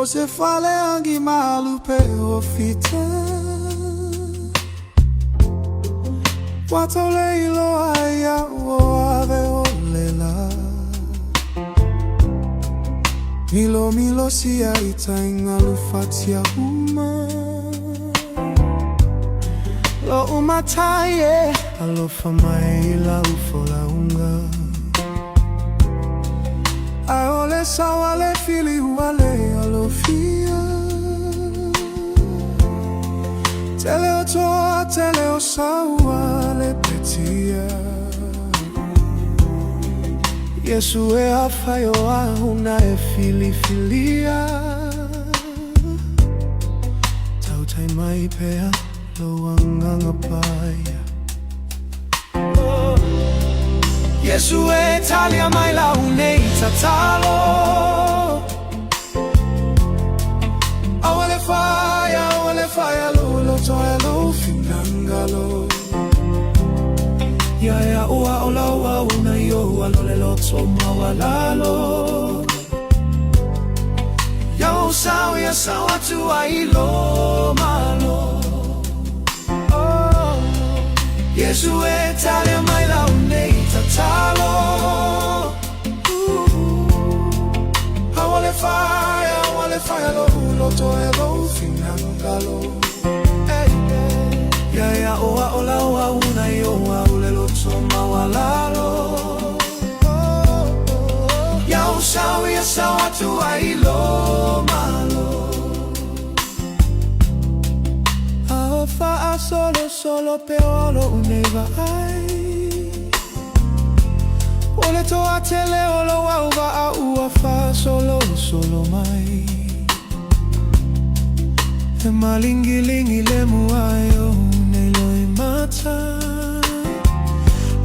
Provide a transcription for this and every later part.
se fale angi malu pe ofite Wato leilo aya o ave olela Milo sia ita ingalu fatia Lo umataye alo famai la ufola unga Aole sawale fili wale alo fia Teleo toa teleo sawale petia Yesu e afayo ahuna e filia Tautai mai pea lo anganga paya Yesu e talia mai la unei tatalo Awale fire lo toya lo finangalo Ya ua ola ua una yo alole lo toma walalo Ya sawa tu ailo malo Yesu e talia mai la unei tatalo Awale fire lo toya lo finangalo Ya ola ua una yo aule lo toma walalo Ya sawa tu ailo malo Aofa solo peolo uneva ai Ole toa tele olo wauva a ua fa solo mai E malingilingi le muayo neloi mata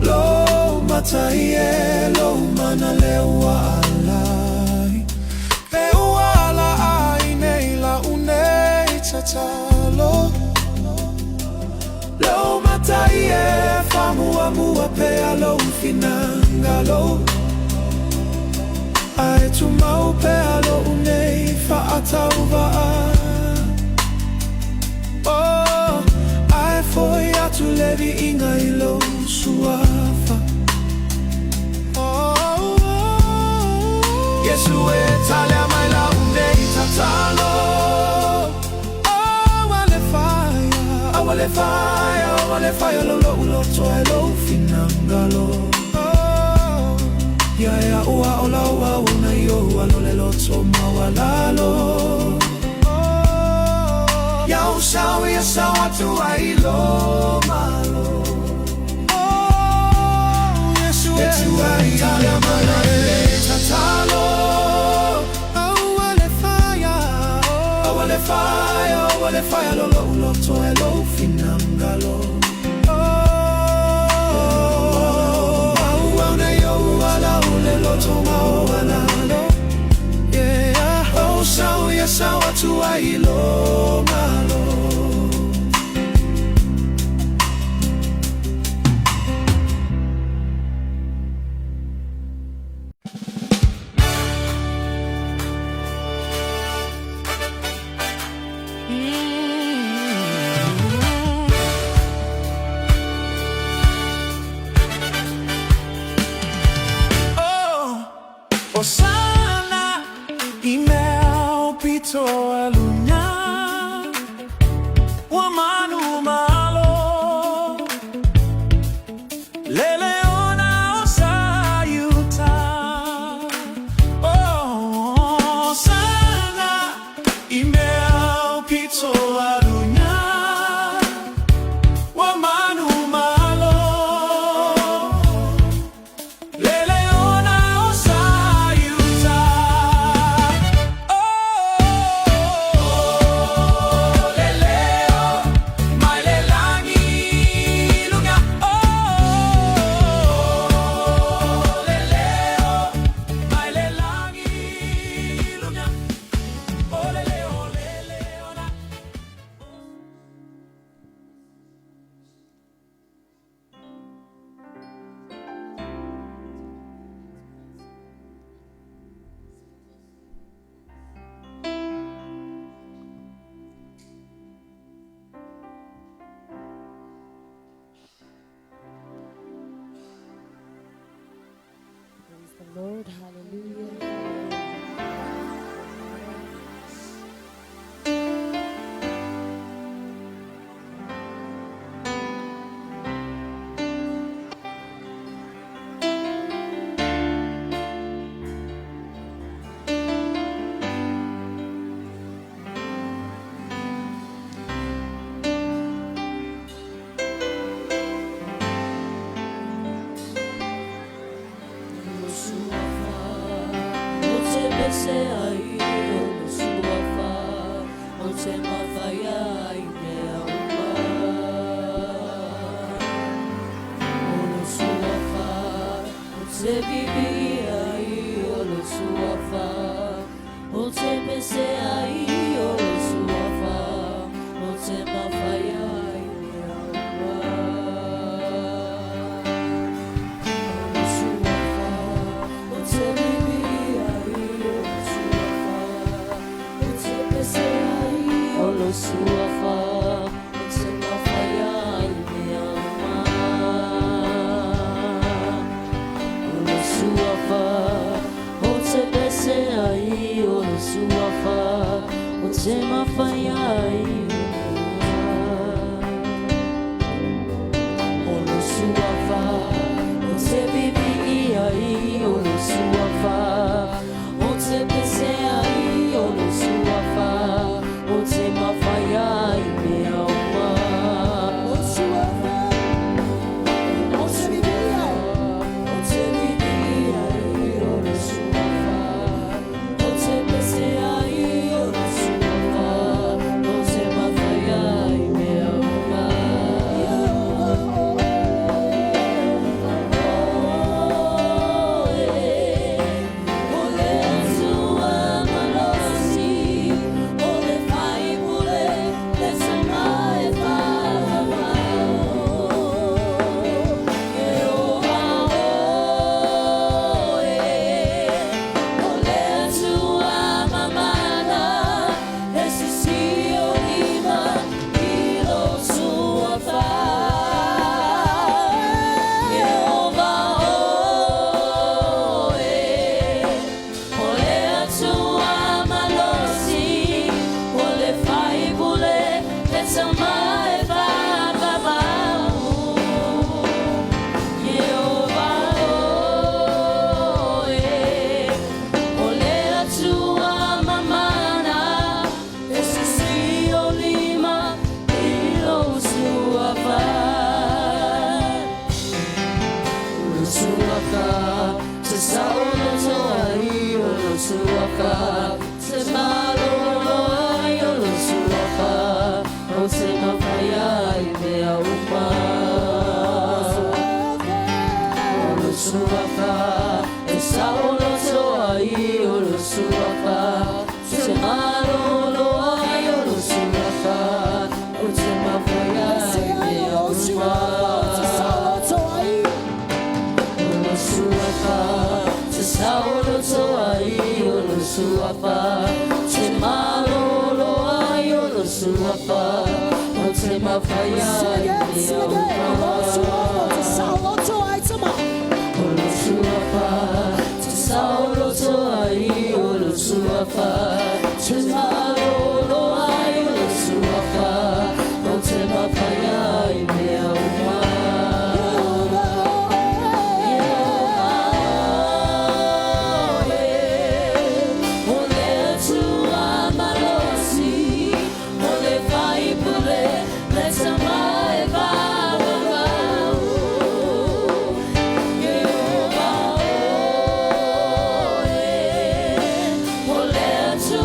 Lo mata ie lo mana le ua alai Pe ua ala ai neila unei tatalo Lo mata ie fa mua pea lo finangalo Ai tu mau pea lo unei fa atauva Ai foi atu levi inga ilo suafa Yesu e talia mai la unei tatalo Awale fire lo toa lo finangalo Ya ua ola una yo alole lo toma walalo Ya sawa tu ailo malo Yesu e talia mai la unei tatalo Awale fire lo toa lo finangalo Auna yo ala ule lo toma walalo Ya sawa tu ailo malo Osana imeo pito alunya Wamanu malo Leleona osayuta Osana imeo pito alunya Wamanu malo Lord. Hallelujah. Let's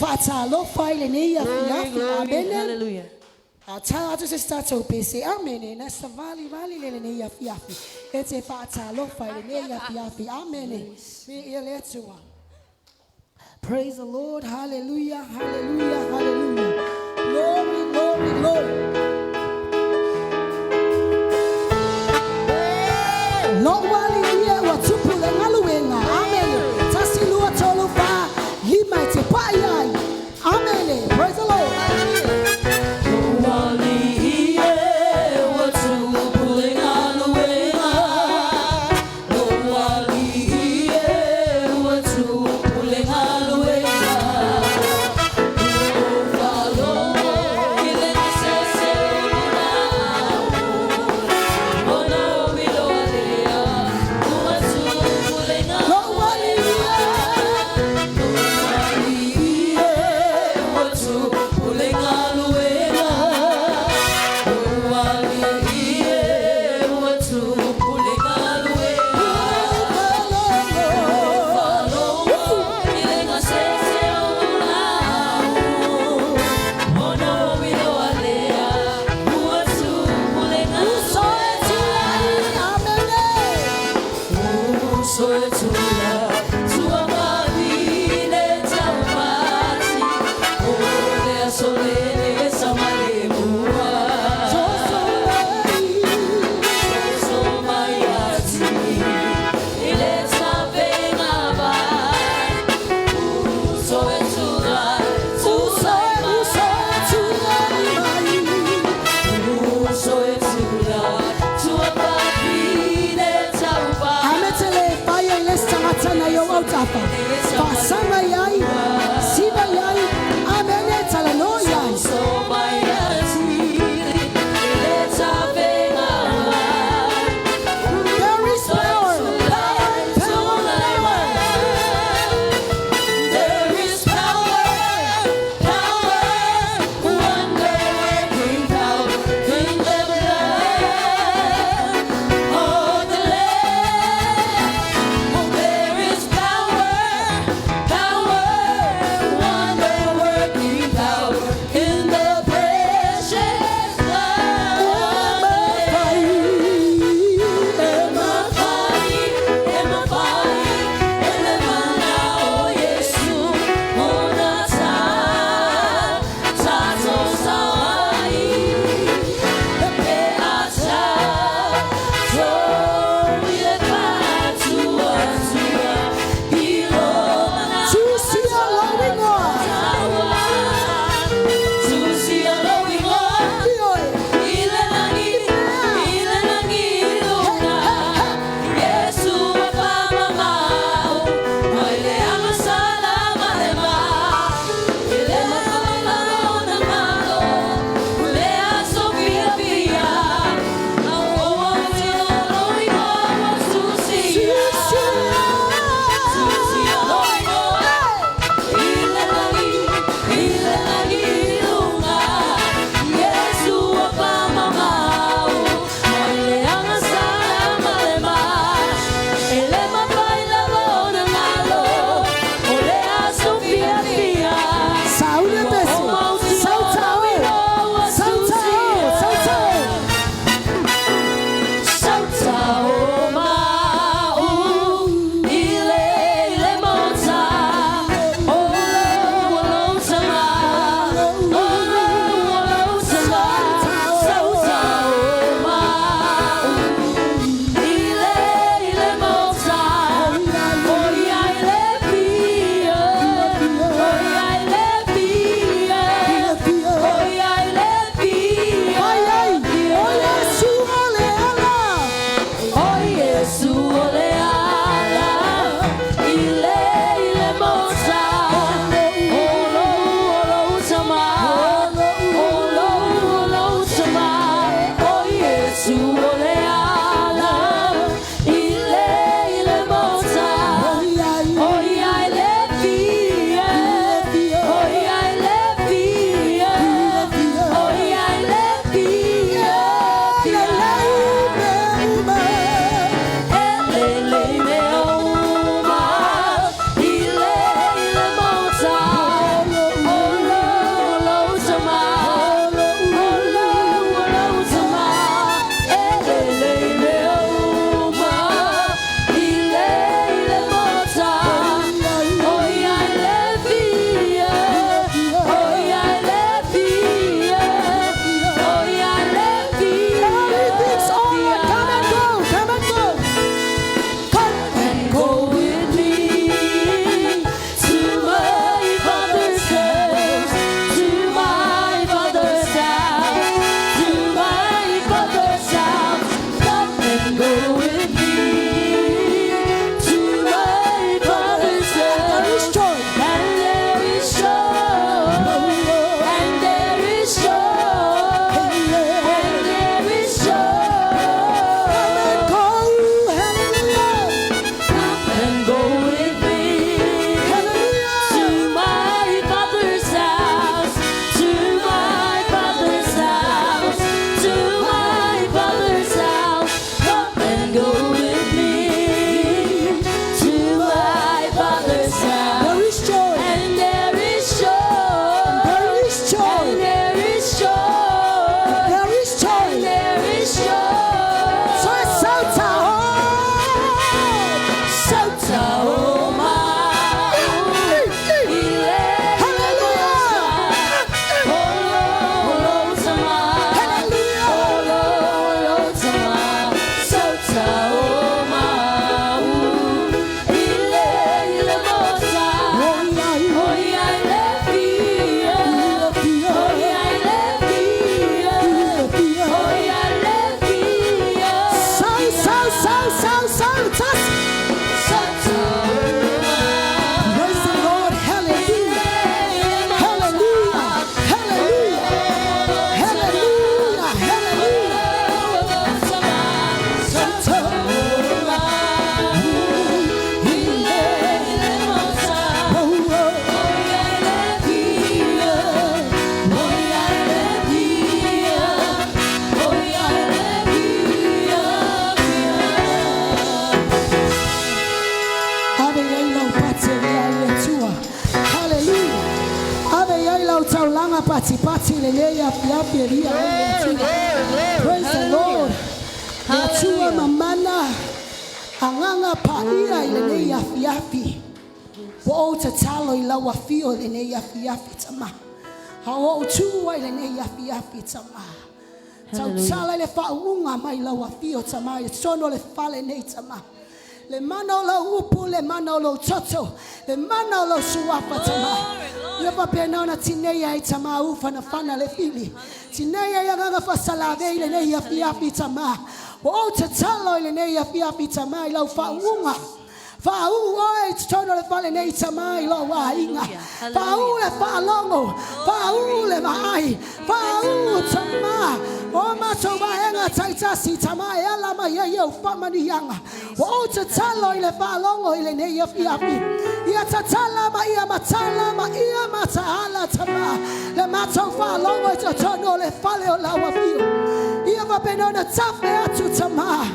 fata lo file ne ya Glory, hallelujah. Tell to sister to be say amen. That's the valley le ne ya It's a fata lo file ne ya amen. Be let to one. Praise the Lord, hallelujah, hallelujah, hallelujah. Glory, glory, glory. Lord, while here, what to pull and halloween, amen. Tassilu Tolofa, he might say, amen. Praise the Lord. Hallelujah. Praise the Lord. Yachua mamana. Anganga paia ilene yafi. Wo tatalo ilawa fio ilene yafi tama. Hawo chua ilene yafi tama. Tautala le faunga mai ilawa fio tama. Sono le fale ne tama. Le mano lo upu, le mano lo toto, le mano lo suapa tama. Yapa penona tineya itama ufa na fana le fili. Tineya yanga fasalave ile ne yafi tama. Wo tatalo ile ne yafi tama ila faunga. Fau oi tono le fale ne tama ila wa inga. Fau le falongo, fau le mai, fau tama. O macho baenga taita si tama ela ma yo fama ni yanga. O tatalo ile falongo ile ne yafi. Ia tatala ma ia matala ma ia matala tama. Le macho falongo tono le fale o la wafio. Ia va penona tafe atu tama.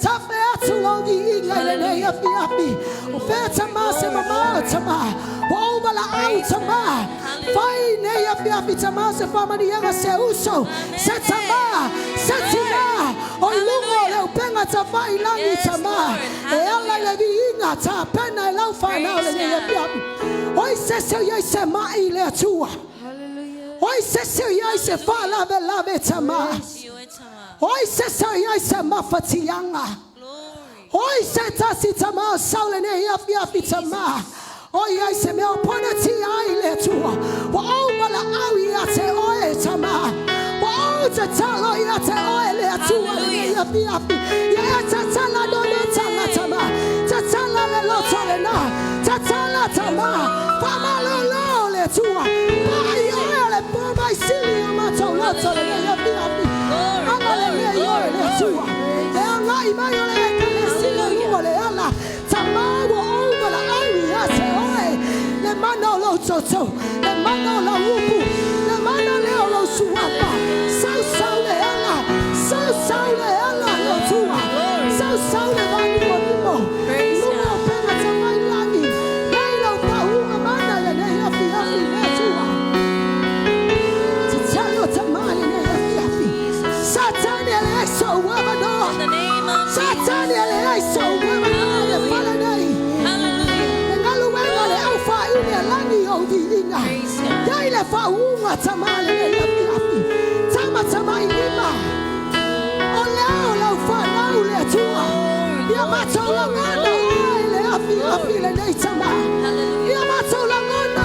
Tafe atu ongi inga ile ne yafi. O fe tama se mama tama. O bala au tama. Fai ne yafi tama se fama ni yanga se uso. Se tama, se tina. O lungo le upenga tafa ilangi tama. E ala le viinga ta pena lau fana le ne yafi. Oi se se yai se mai le atua. Oi se se yai se fa lave tama. Oi se se yai se mafati yanga. Oi se tasi tama saule ne yafi tama. Oi yai se me opona ti ai le atua. Wa o bala au yate oe tama. Wa o tatalo yate oe le atua le yafi. Ya tatala no tama tama. Tatala le loto le na. Tatala tama. Fama lo le atua. Ai oe le bomba isili amato loto le yafi. Anga le le atua. E anga imayo le kalesili lumo le ala. Tama wa o bala au yate oe. Le mano lo toto. Le mano lo upu. Le mano le lo suapa. Sau le ala. Sau le ala lo tua. Sau le vani mo. Lumo pena tama ilani. Leilo pa uma mana le ne yafi le tua. Tatalo tama le yafi. Satani le so wabano. Satani le so wabano le falanai. Ngalu wenga le alfa ile lani odi inga. Dai le fa uma tama le yafi. Tama ilima. Olao fa nau le tua. Ia mato la ngana le afi le nei tama. Ia mato la ngana.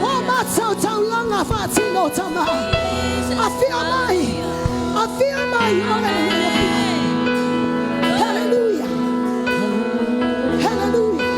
O mato tau langa fa tino tama. Afia mai. Hallelujah. Hallelujah.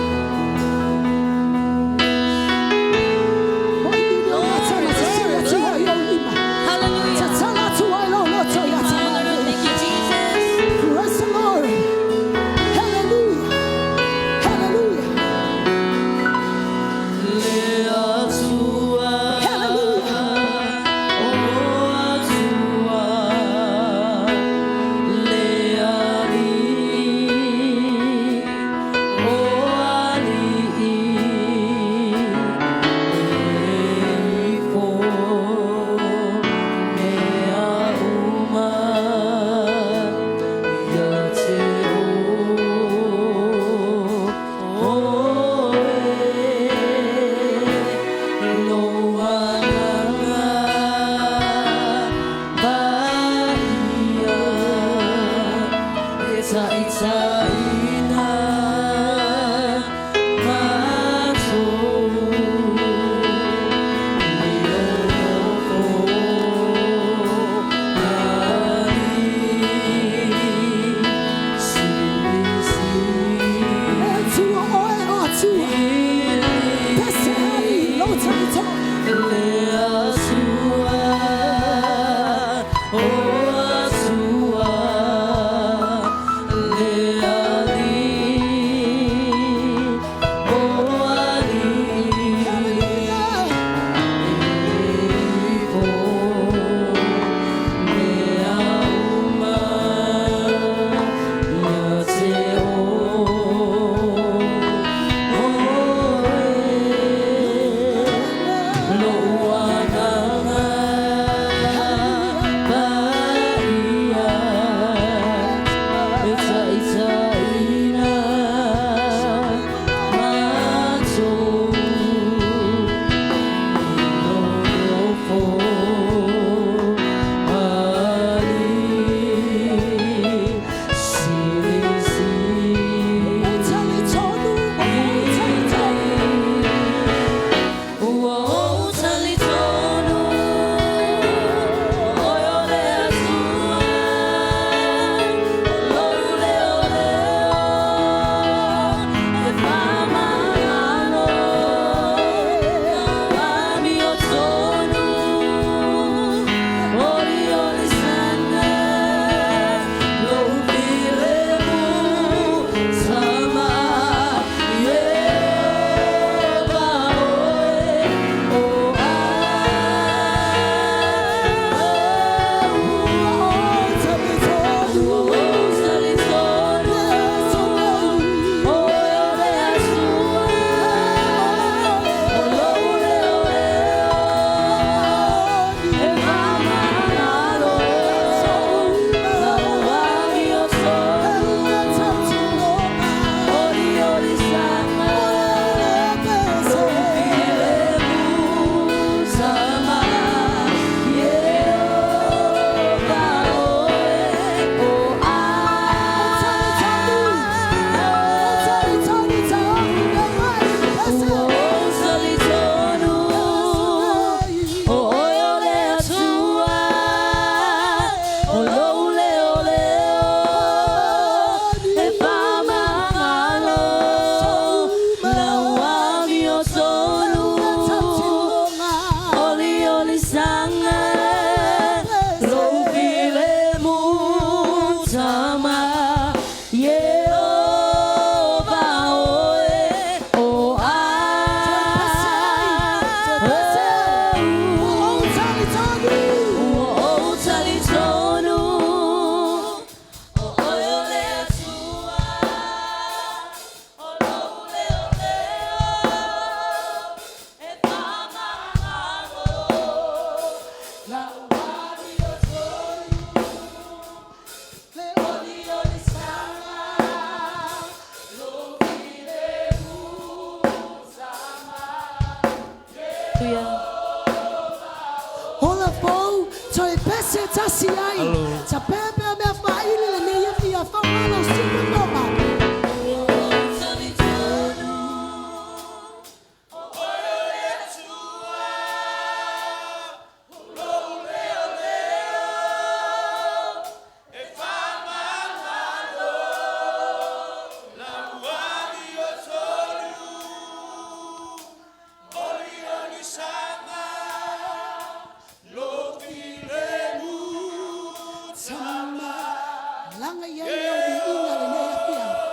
Tama. Langa yellow be inga le ne ya.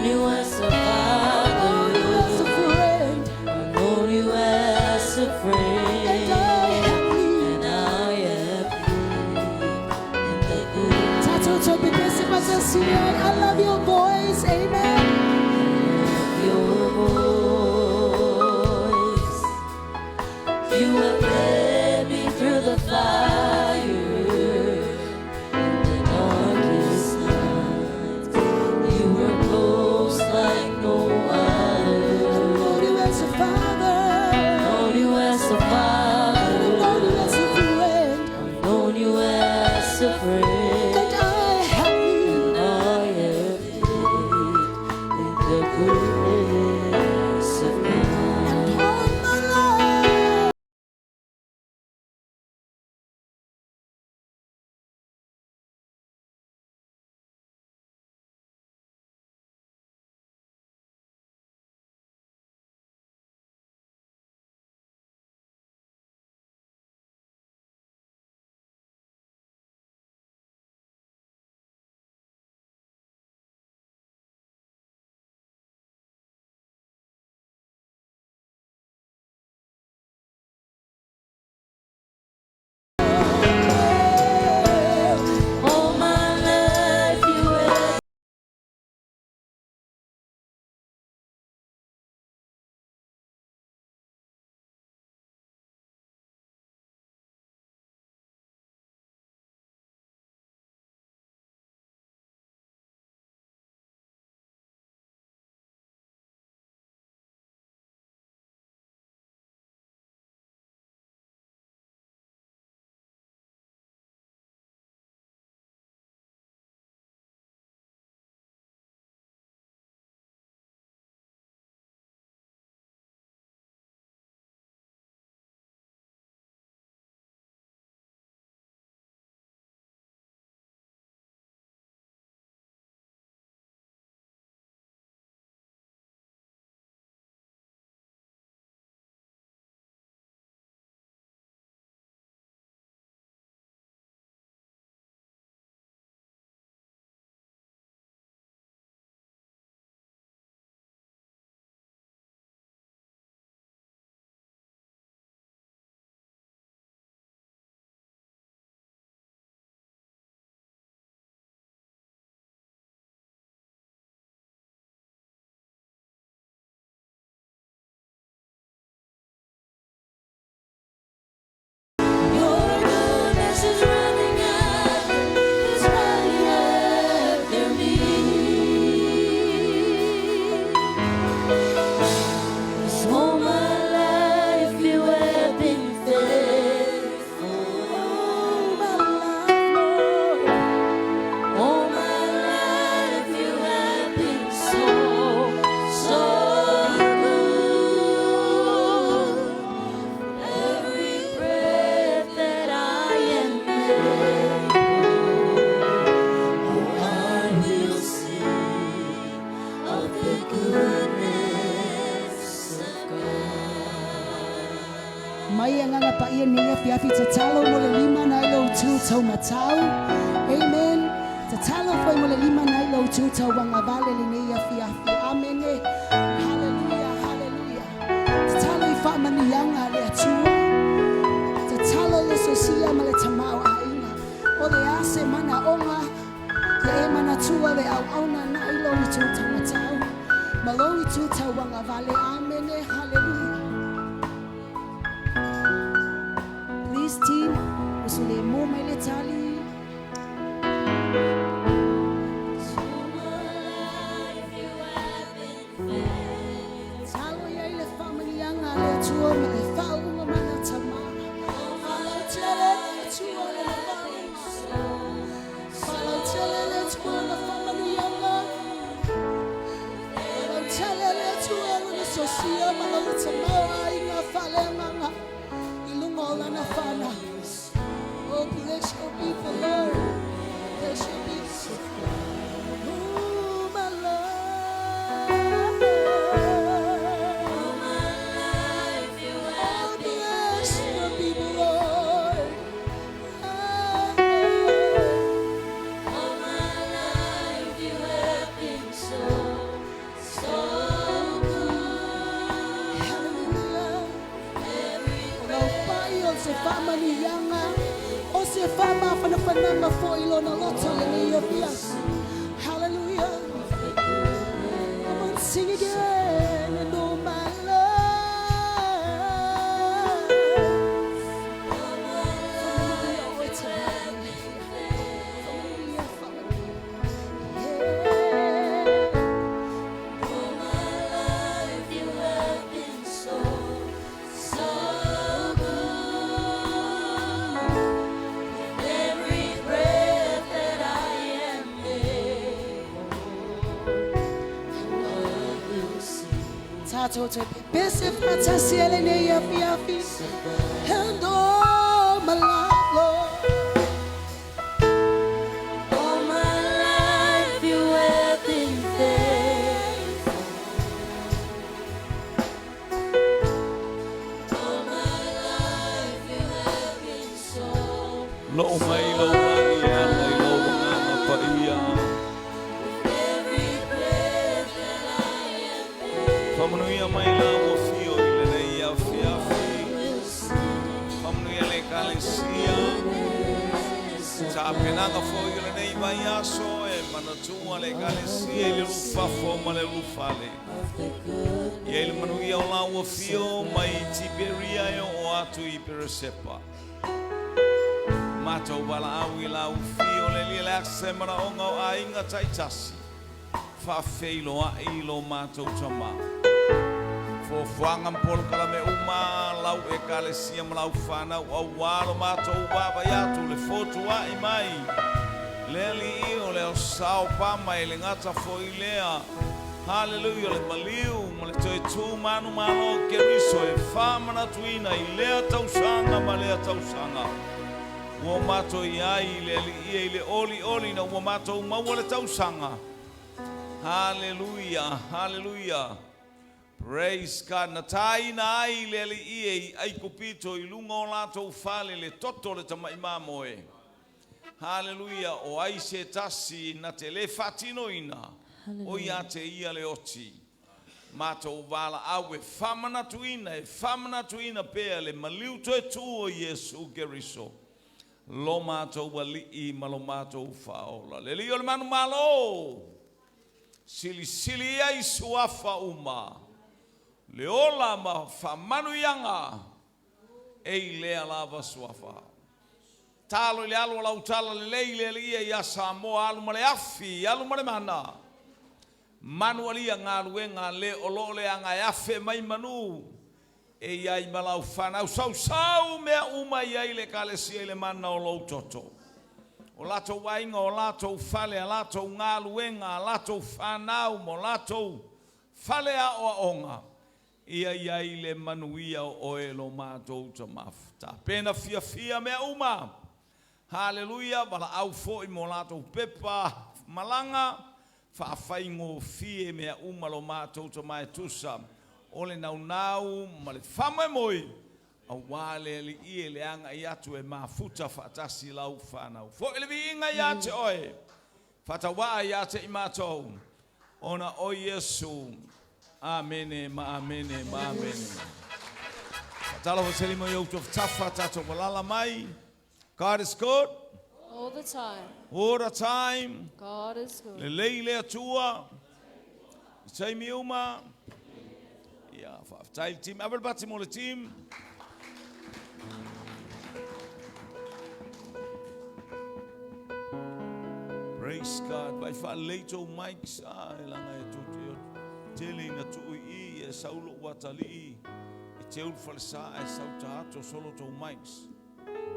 known you as a father. I've known you as a friend. And I have lived in the good. I love your voice, amen. Your voice. You have led me through the fire and the darkest night. You were close like no other. I've known you as a father. Known you as a father. I've known you as a friend. I've known you as a friend. And I have lived. I have lived in the goodness of God. All my life. All my life you have your goodness is running after me. 'Cause all my life you have been faithful. All my life you have been so good. Every breath that I am able, oh, I will sing of the goodness of God. Mai nga pa iyan niya fiafi tatalo mo le lima na ilo tu tau matau. Amen. Tatalo foi mo le lima na ilo tu tau wanga vale le niya fiafi. Amen. Hallelujah, hallelujah. Tatalo ifa maniyanga le atua. Tatalo le sosia ma le tamau aina. O le ase mana onga. Le e mana tua le au auna na ilo tu tau matau. Maloi tu tau wanga vale. Amen. Hallelujah. Please team, usule mo mai le tali. All my life you have been faithful. Talo ya ile family yanga le tua me le fau ma mana tama. Falo tele le tua le family. Falo tele le tua le family yanga. Falo tele le tua le sosia ma le tama inga fale manga. Ilungola na fana. Oh, bless your people, Lord. Bless your people. Oh, my Lord. All my life you Oh, have been bless your faithful. people, Lord. All my life you have been so family yanga. O se fama fana fana fo ilo na loto le ya fias. Hallelujah. Come on, sing again and oh my love. Tato te bese fatasiele ne ya fiafi and all my life, Lord. All my life you have been faithful. All my life you have been so. Lo mai lo mai ya mai lo ma pa ia. Every breath that I am able, Pamanuia mai la mo fio ile nei ia fiafi. will sing. Pamanuia le kalesia. Sa penanga fo ile nei vai aso e manatua le kalesia ile lufa fo ma le lufale. Ia ile manuia o la mo fio mai Tiberia e o atu I Peresepa. Mato wala awi la ufio le lila semana onga o ainga taitasi. Fa feilo a ilo mato tama. Fo fuanga mpolo kala me uma lau e kalesia malau fana o walo mato baba yatu le fotu a imai. Leli io le o sao pama e le ngata fo ilea. Hallelujah le maliu ma le toi tu manu malo keriso e famana tuina ilea tausanga ma lea tausanga. Ua mato iai le oli na ua mato maua le tausanga. Hallelujah, hallelujah. Praise God. Na tai na ai le iei ai kupito I lunga o lato fale le toto le tamaimamo e. Hallelujah. O ai se tasi na te le fatino ina. O ia te ia le oti. Mato wala awe famana tuina pea le maliu toe tu o Yesu Keriso. Lo matou wali malo matou faola. Le lio le manu malo. Sili ai suafa uma. Le ola ma fa manu yanga. Ei lea lava suafa. Talo le alu la utala le leile le ia ya Samoa alu male afi alu male mana. Manu alia ngaluenga le olo le anga afe mai manu. E ai malau whanau sau mea uma iai le kalesia le mana o lou toto. O lato wainga, o lato fale, a lato ngā luenga, a lato whanau, mo lato fale a o onga. Ia iai le manuia o e lo mātou ta mafta. Pena fia mea uma. Hallelujah, wala au fo I mo lato pepa malanga. Whawhaingo fie mea uma lo mātou ta mai tusa. Ole nau ma le whama moi a wale li I le anga I atu e mafuta whaatasi lau whanau. Fo ele vi inga I ate oe. Whatawa I ate I mātou. Ona o Yesu. Amene, ma amene, ma amene. Tala ho selimo I auto tafa tato walala mai. God is good. All the time. All the time. God is good. Le leile atua. Sei miuma. Tail team, everybody mo le team. Praise God. Vai fa leito mics langa e tutu tele na tu I e saulo watali e teul falsa e sauta ato solo to mics.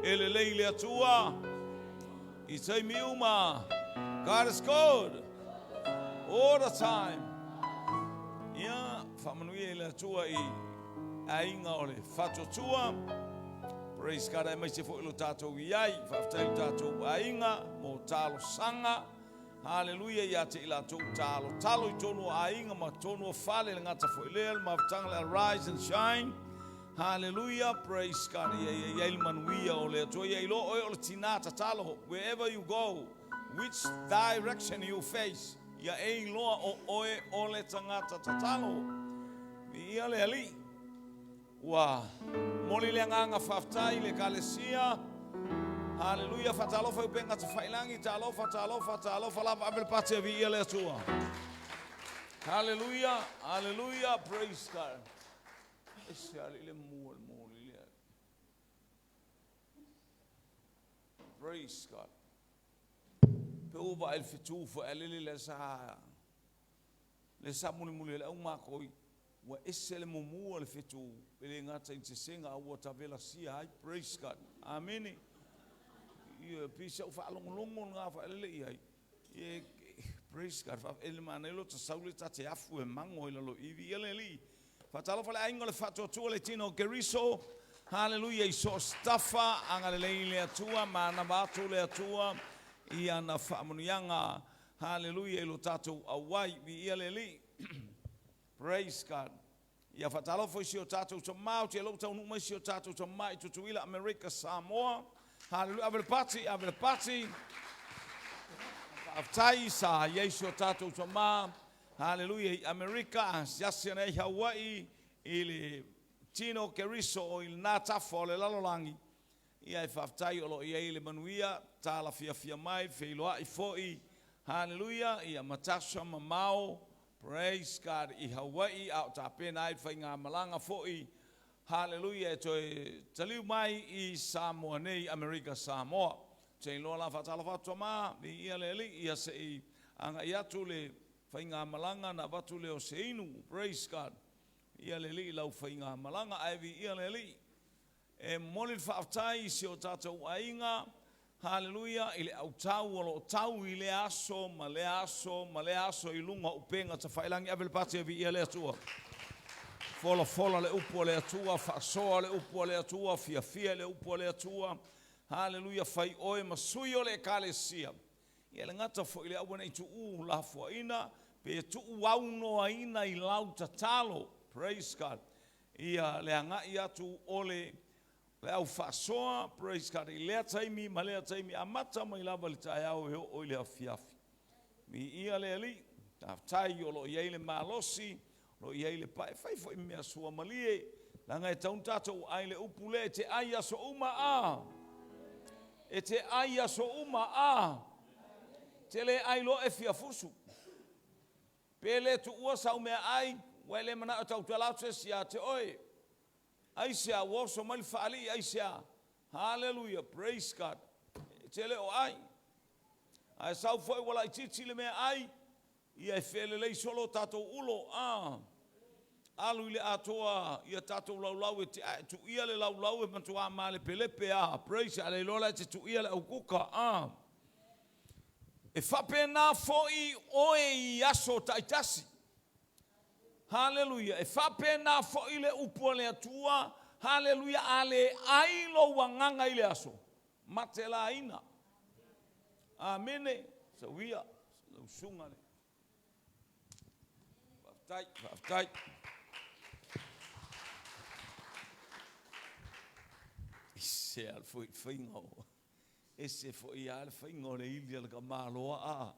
Ele leile atua. I say miuma. God is good. All the time. Yeah. Whamanuia le tua I ainga o le whato tua. Praise God, ai mai se fo ilo tātou iai, whaftai tātou ainga, mo tālo sanga. Hallelujah, ia te ila tō tālo. Tālo I tonu ainga, ma tonu o whale le ngata fo ilea, ma whatanga le rise and shine. Hallelujah, praise God, ia manuia o le tua, ia ilo oi o le tinata tālo. Wherever you go, which direction you face, ia e loa o oe o le tangata tālo. Ia le ali. Ua moli le nganga faftai le kalesia. Haleluya, fatalofa upenga tafailangi, talofa lava abel pate vi ele atua. Haleluya, haleluya, praise God. Esse ali mol le. Praise God. Peuva el fitu fo elili le sa muli le uma koi. Wa esse le mumu el fitu ele ngata intisenga au tavela sia. Praise God. Amen. Ia pisa fa longo nga fa ele ai e praise God fa ele manelo to sauli tate afu e mango ile lo ivi ele li fa talo fa le ingole fa to le tino geriso hallelujah so stafa angale le atua mana batu le atua ia na fa munyanga hallelujah ilo tatu awai vi ele li praise God ia fa talo fo sio tatu to mau te lo tau no sio tatu to mai to tuila America Samoa. Hallelujah. Abel party. Aftai sa Yesu tatu toma. Hallelujah. America, Jasiane Hawaii, ili Tino Keriso il nata fole lalolangi. Ia aftai olo ia ile manuia tala fia mai feiloa ifoi. Hallelujah. Ia matasha mamao. Praise God. I Hawaii out tapena ai fainga malanga foi. Hallelujah, taliu mai I Samoa nei America Samoa. Te lola fatala fatoma ni ia leli ia sei anga ia tule fainga malanga na batule o seinu. Praise God. Ia leli lau fainga malanga aivi ia leli. E molil fa'aftai si o tātou ainga. Hallelujah, ile au tau alo tau ile aso male aso ilunga upenga ta failangi avel pati vi ia le atua. Fola le upo le atua, fasoa le upo le atua, fia le upo le atua. Hallelujah, fai oe masuyo le kalesia. Ia le ngata fo ile awana itu la fo ina, pe tu wauno aina I lau tatalo. Praise God. Ia le anga ia tu ole le au fasoa, praise God. Ilea taimi, malea taimi, amata mai lava le tai au heo oile afiafi. Mi ia le ali, tai yolo ia ile malosi, lo ia ile pai fai fo mea sua malie langa e taun tatou ai le upule te aia so uma a e te aia so uma a te le ai lo e fia fusu pele tu ua sa umea ai wele mana o tau talatu sia te oe ai sia woso mal fali ai sia hallelujah praise God te le o ai sau foi wala I titi le mea ai ia fele le solo tatou ulo a alu ile atoa ia tatou laulau e tu ia le laulau e matua male pelepe a praise ale lola te tu ia le ukuka a e fapena foi oe iaso taitasi hallelujah e fapena foi le upole atua hallelujah ale ailo wanganga ile aso matela ina amene so we are sunga le Faftai. Ese al foi fingo. Ese foi al fingo le ilia le kamaloa a.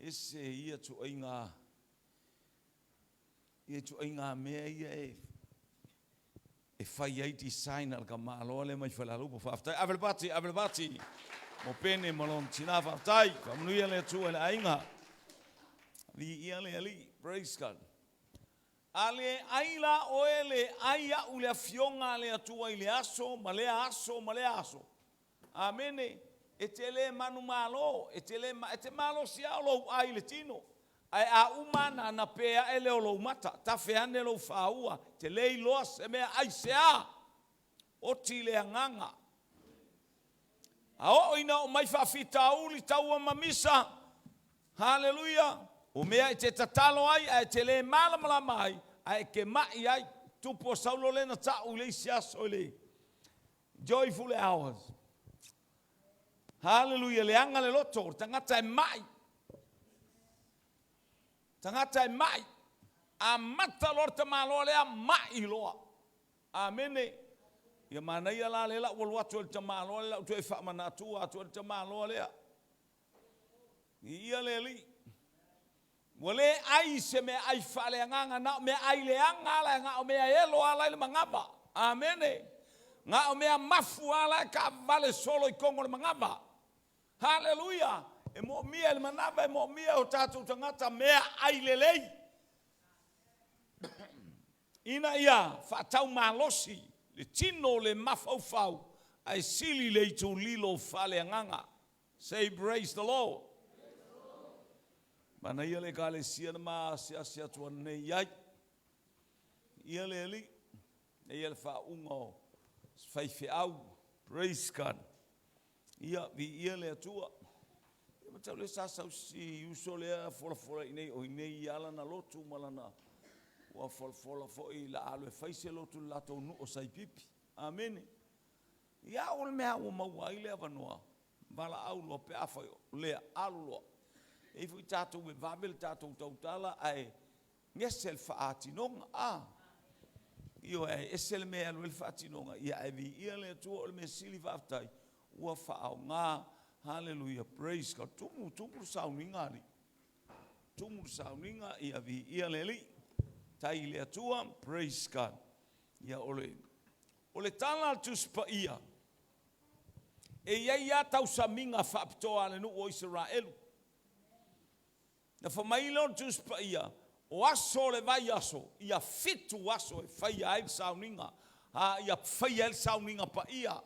Ese ia tu inga. Ia tu inga mea ia e. E fai ai design al kamaloa le mai falalu po faftai. Avel bati. Mo pene malon tina faftai. Kamuia le tu le ainga. Vi ia le ali. Praise God. Ale aila oele aya ule fionga le atua ile aso male aso. Amene etele manu malo etele malo sia lo aile tino. Ai a umana na pea ele lo mata ta feane lo faua tele lo seme ai sea. Otile anganga. A ina o mai fa fitauli taua mamisa. Hallelujah. O mea te tatalo ai te le malamala mai ai ke mai ai tupo saulo le na ta ule sias ole joyful hours hallelujah le anga le loto tangata e mai a mata lorta malole a mai loa amene ia mana ia la le la wol watu te malole la tu e fa manatu atu te malole ia le li Wale ai se me ai fale nganga na me ai le anga la nga o me elo ala le mangaba. Amen. Nga o me mafu ala ka vale solo I kongo le mangaba. Hallelujah. E mo mia le manaba e mo mia o tatu tangata me ai le lei. Ina ia fatau malosi le tino le mafau ai sili le tu lilo fale nganga. Say praise the Lord. Mana ia le kale sia ma sia tuan nei yai. Ia le li. Ia le fa ungo. Fai au. Praise God. Ia vi ia le tua. Ia matau le sasa si uso le fola nei o nei ala na lotu malana. Wa fola fo I la alo fai se lotu lato no o sai pipi. Amen. Ia o me o mau ile avanoa. Vala au lo pe afa le alu. E fu tato we vabel tato tautala ai ngesel faati non io esel me al faati non ia evi ia le tu o me sili vaftai ua fa nga hallelujah praise God tumu sauninga ia vi ia le li tai le tua praise God ia ole tala tu spa ia e ia tau saminga fa pto ale no o Israel. Na famailo tus pa ia o aso le vai aso ia fitu aso e fai ai sauninga ia fai el sauninga pa ia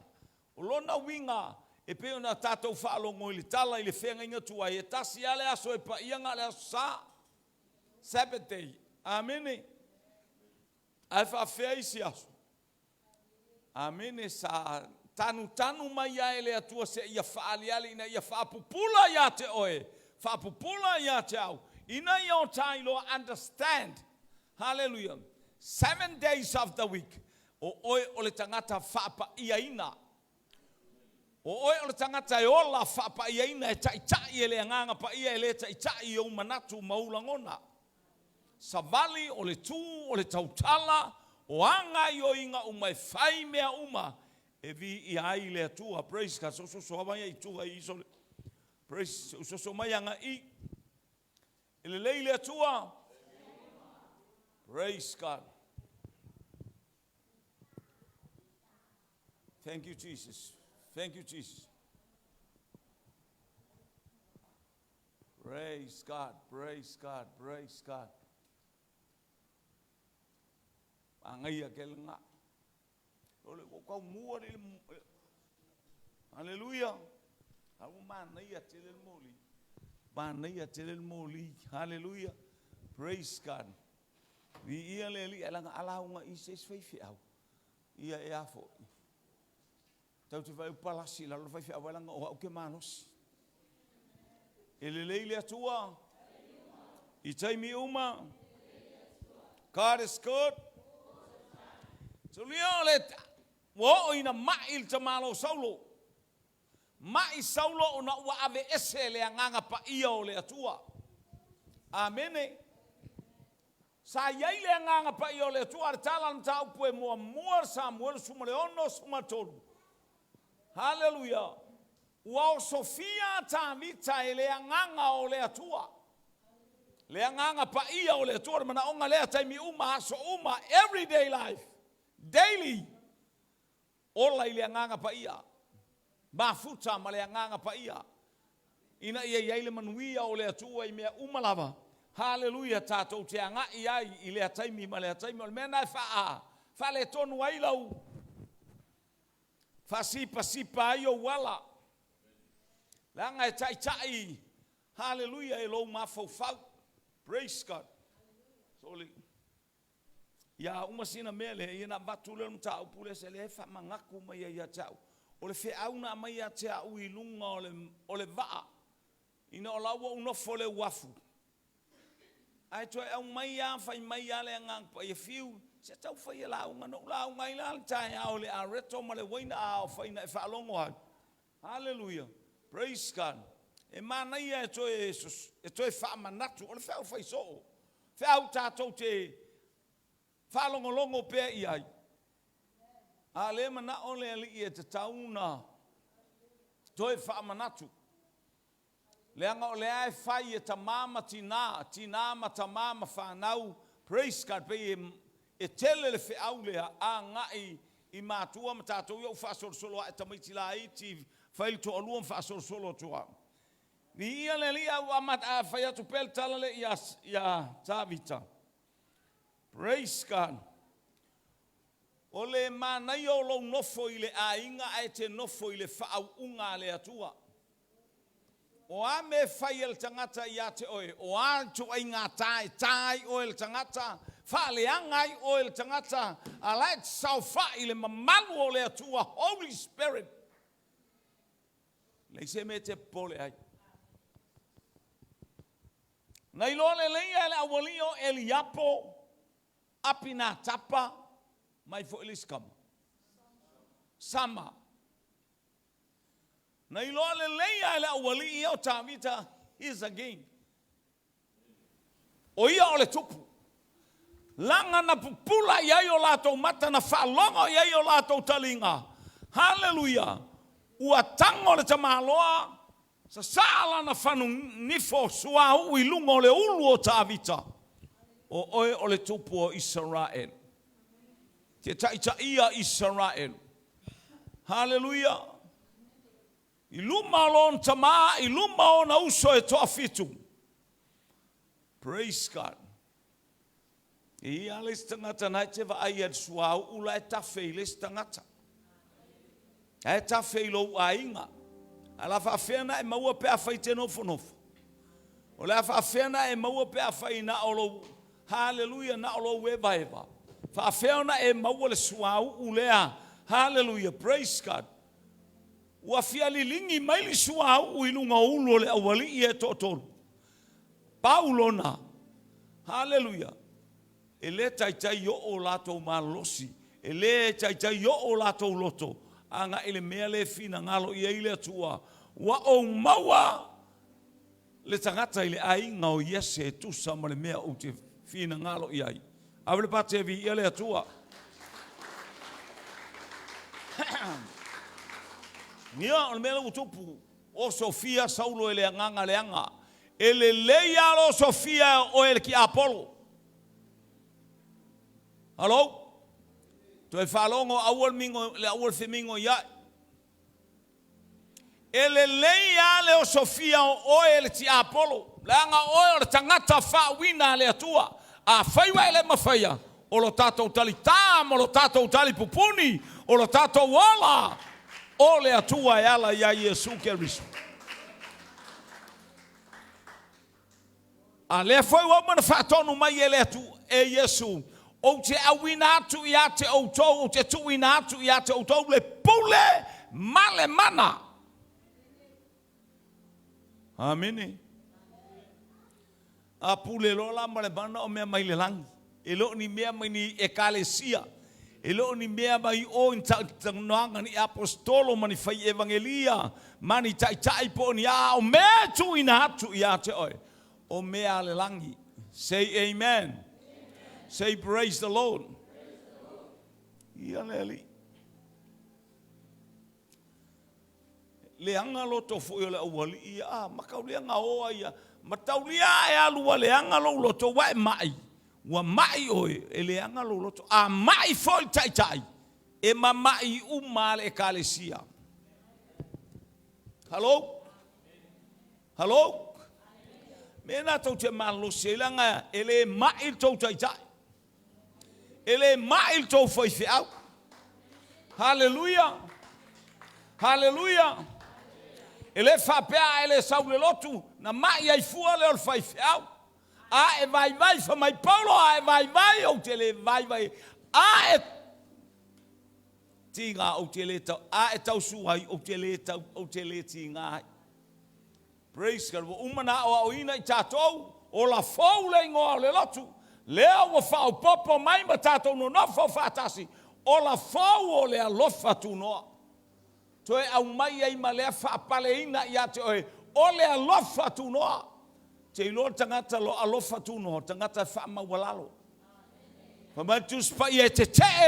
o lona winga e pe ona tato fa longo I tala I le fenga inga tua e tasi ale aso e pa ia ngale sa Sabbath day amen ai fa fei si aso amen sa tanu mai ele atua se ia fa ali ina ia fa pupula ia te oe fa pupula ya tau ina yo tailo understand hallelujah 7 days of the week o le tangata fa pa ia ina o le tangata e ola fa pa ia ina e tai ele nganga pa ia ele tai o manatu maulangona savali o le tu o le tautala o anga yo inga mai fai mea uma e vi I ai le tua praise God so vai I tu ai so praise so mai anga I ele leile tua praise God. Thank you Jesus. Thank you Jesus. Praise God. Praise God. Praise God. Angai aquel nga. Ole ko mua hallelujah. Au mana ia telel moli. Hallelujah. Praise God. Vi ia le li alanga alaunga I se fai au. Ia e afo. Tau te vai palasi la lo fai au alanga o ke manos. Ele leile atua. I taimi uma. God is good. So liole wo ina ma'il tamalo saulo. Mai saulo ona ua ave ese le nganga pa ia o le atua. Amen. Sa yai le nganga pa ia o le atua tala mtau pue mua Samuel sumaleono sumatolu. Hallelujah. Wa Sofia ta vita ele nganga o le atua. Le nganga pa ia o le atua mana onga le taimi uma so uma everyday life. Daily. Ola ile nganga pa ia. Mafuta male nganga pa ia. Ina ia ile manuia o le atua I mea umalava. Hallelujah tato te anga ia ile ataimi male ataimi o mena fa le tonu ai lau. Fa sipa ai o wala. Langa tai. Hallelujah elo mafau. Praise God. Soli. Ya uma sina mele ina batule mta upule se le fa mangaku mai ia tau. O le fe auna mai ia tau I lunga o le va. Ina o lawa uno fole wafu. Ai to e mai ia fa mai ia le ngang pa ia fiu se tau fa ia launga no launga ina tai au le areto ma le waina au fa ina fa longo. Hallelujah. Praise God. E mana ia to Jesus. E to fa manatu o le fa so. Fa au tato te fa longo pe ia. Ale mana ole ali e te tauna. Toi fa manatu. Leanga o lea e whai e tamama tina ma tamama whanau, praise God, pe e tele le whi au lea a ngai I mātua ma tātou iau whaasoro a tamaiti la iti whail to alua whaasoro tua. Ni ia le lia u amat a whai atu pel tala le ia tāvita. Praise God. O le mānai o lau nofo I le a inga ai te nofo I le whaau unga le atua. O a me whai el tangata I a te oe. O a tu ai ngā tai o el tangata. Whaaleangai o el tangata. A lai sau whai le mamalu o le atua. Holy Spirit. Lei se me te pole ai. Nei lo le leia le awalio Eliapo. Apina tapa. Mai fo iliskama. Sama. Nei lo le leia le awalio o tāvita. Here's again. O ia o le tupu. Langa na pupula iai o lātou mata na whaalonga iai o lātou talinga. Hallelujah. Ua tango le tamaloa. Sa saala na whanu nifo sua ui lungo le ulu o tāvita. O oe o le tupu o Israel. Te taita ia Israel. Hallelujah. I luma lon tama, I luma o na uso e toa fitu. Praise God. I alis tangata nai te wa ai ad suau ula e tawhei les tangata. E tawhei lo ainga. Ala whaafena e maua pe a whai te nofo nofo. O lea whaafena e maua pe a whai na olo, hallelujah, na olo weva eva. Whaafena e maua le suau ulea, hallelujah, praise God. Ua fia lilingi maili suau uilunga ulu le awali I e totoro. Paulona, hallelujah. Ele taitai yo o lato malosi. Ele taitai yo o lato loto. Anga ele mea le fina ngalo I ele atua. Wa o maua. Le tangata ile ai ngau yese tu sama le mea o te fina ngalo I ai. Awele pate vi ele atua. Nia o mea utupu. O Sofia Saulo ele anganga leanga. Ele leia lo Sofia o ele ki Apollo. Hello? Tu e whalongo awal mingo, le awal whimingo ia. Ele leia le o Sofia o ele ti Apollo. Leanga o le tangata whawina le atua. A whaiwa ele mawhaia. O lo tatou tali tam, o lo tatou tali pupuni, o lo tatou wala. O le atua e ala ia Yesu Keriso. A le whaiwa mana whaatonu mai ele atu e Yesu. O te awina atu I ate outou, o te tuina atu I ate outou, le pule male mana. Amene. A pule lola male mana o mea mai le langi. E lo ni mea mai ni ekalesia. E lo ni mea mai o intananga ni apostolo mani fai evangelia. Mani tai po ni a o mea tuina atu I ate oe. O mea le langi. Say amen. Say praise the Lord. Ia leli. Leanga loto fo yo le awali ia makaulia nga oa ia mataulia e alua leanga lo loto wa mai. Wa mai oi e leanga lo loto a mai fo tai. E mamai uma le kalesia. Hello? Hello? Mena tau te malo selanga ele mai tau tai. Ele mai tau foi fiau. Hallelujah. Hallelujah. Ele fa pea ele saule lotu na mai ai fua le ol fai fiau. A e vai fa mai Paulo a e vai o tele vai. A e tinga o tele tau a e tau suai o tele tinga. Praise God. Umana o ina I tātou o la fau le ingoa le lotu. Lea wa fau popo mai ma tātou no nofo whātasi. O la fau o le alofa tu noa. Toe au mai ai ma lea whaapale ina I ate oe. O le alofa tu noa. Te ilo tangata lo alofa tu noa. Tangata whaamawalalo. Pamatus pa I e te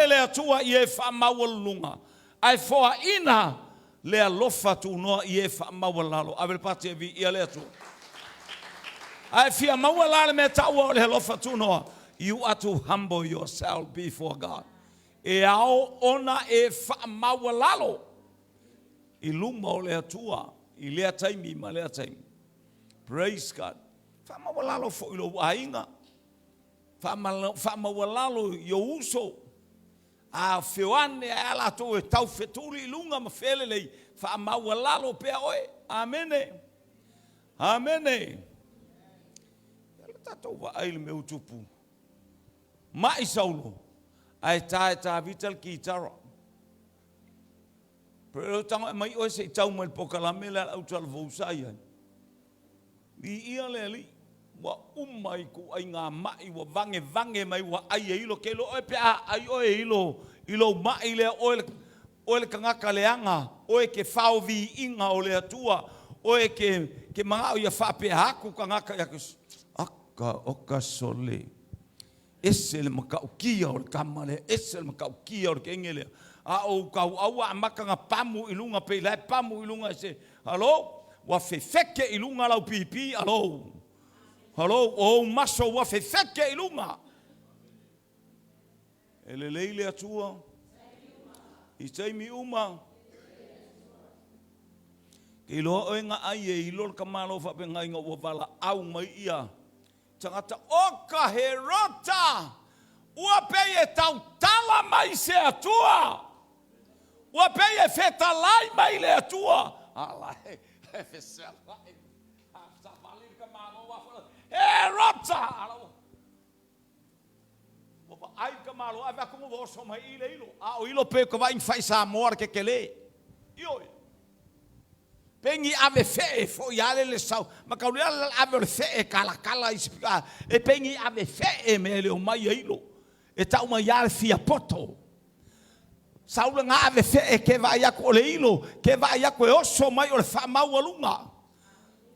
le atua I e whaamawalunga. Ai foa ina le alofa tu no ie fa mawalalo avel pati vi ia le tu ai fia mawalalo me tawa le alofa tu no you are to humble yourself before God e ao ona e fa mawalalo I luma o le atua I lea taimi ma lea taimi praise God fa mawalalo fo ilo ainga fa mawalalo yo uso a fioane ala to e tau feturi lunga ma felele fa mawalalo pe oe amene amene ala tato wa ai me utupu mai saulo ai ta vital ki tara pero tanga mai o se tau mal pokalame la au tal vo sai vi ia le ali wa umai ku ai nga mai wa vange mai wa ai ilo ke lo e pe ai o ilo mai le o le kanga kaleanga o e ke fau vi inga o le atua o e ke manga o ia fa pe haku kanga ka aka oka sole ese le makaukia o le kamale ese le makaukia o le engele a o kau au a makanga pamu ilunga pe lai pamu ilunga se halo wa fefeke ilunga lau pipi halo halo o maso wa fefeke ilunga ele leile atua I taimi uma ke lo oinga ai e ilor kamalo fa penga inga wa vala au mai ia tangata oka herota ua pe e tau tala mai se atua ua pe e feta lai mai le atua ala he fesela sa valir kamalo wa herota ala wa ai kamalo ava como vos so mai ile ilo a o ilo pe ko vai fai sa amor que kele io pengi ave fe fo yale le sau ma ka ule ave fe kala ispika e pengi ave fe me le o mai ilo e tau mai yale fia poto saula nga ave fe ke vai ya ko le ilo ke vai ya ko oso mai o fa mawalunga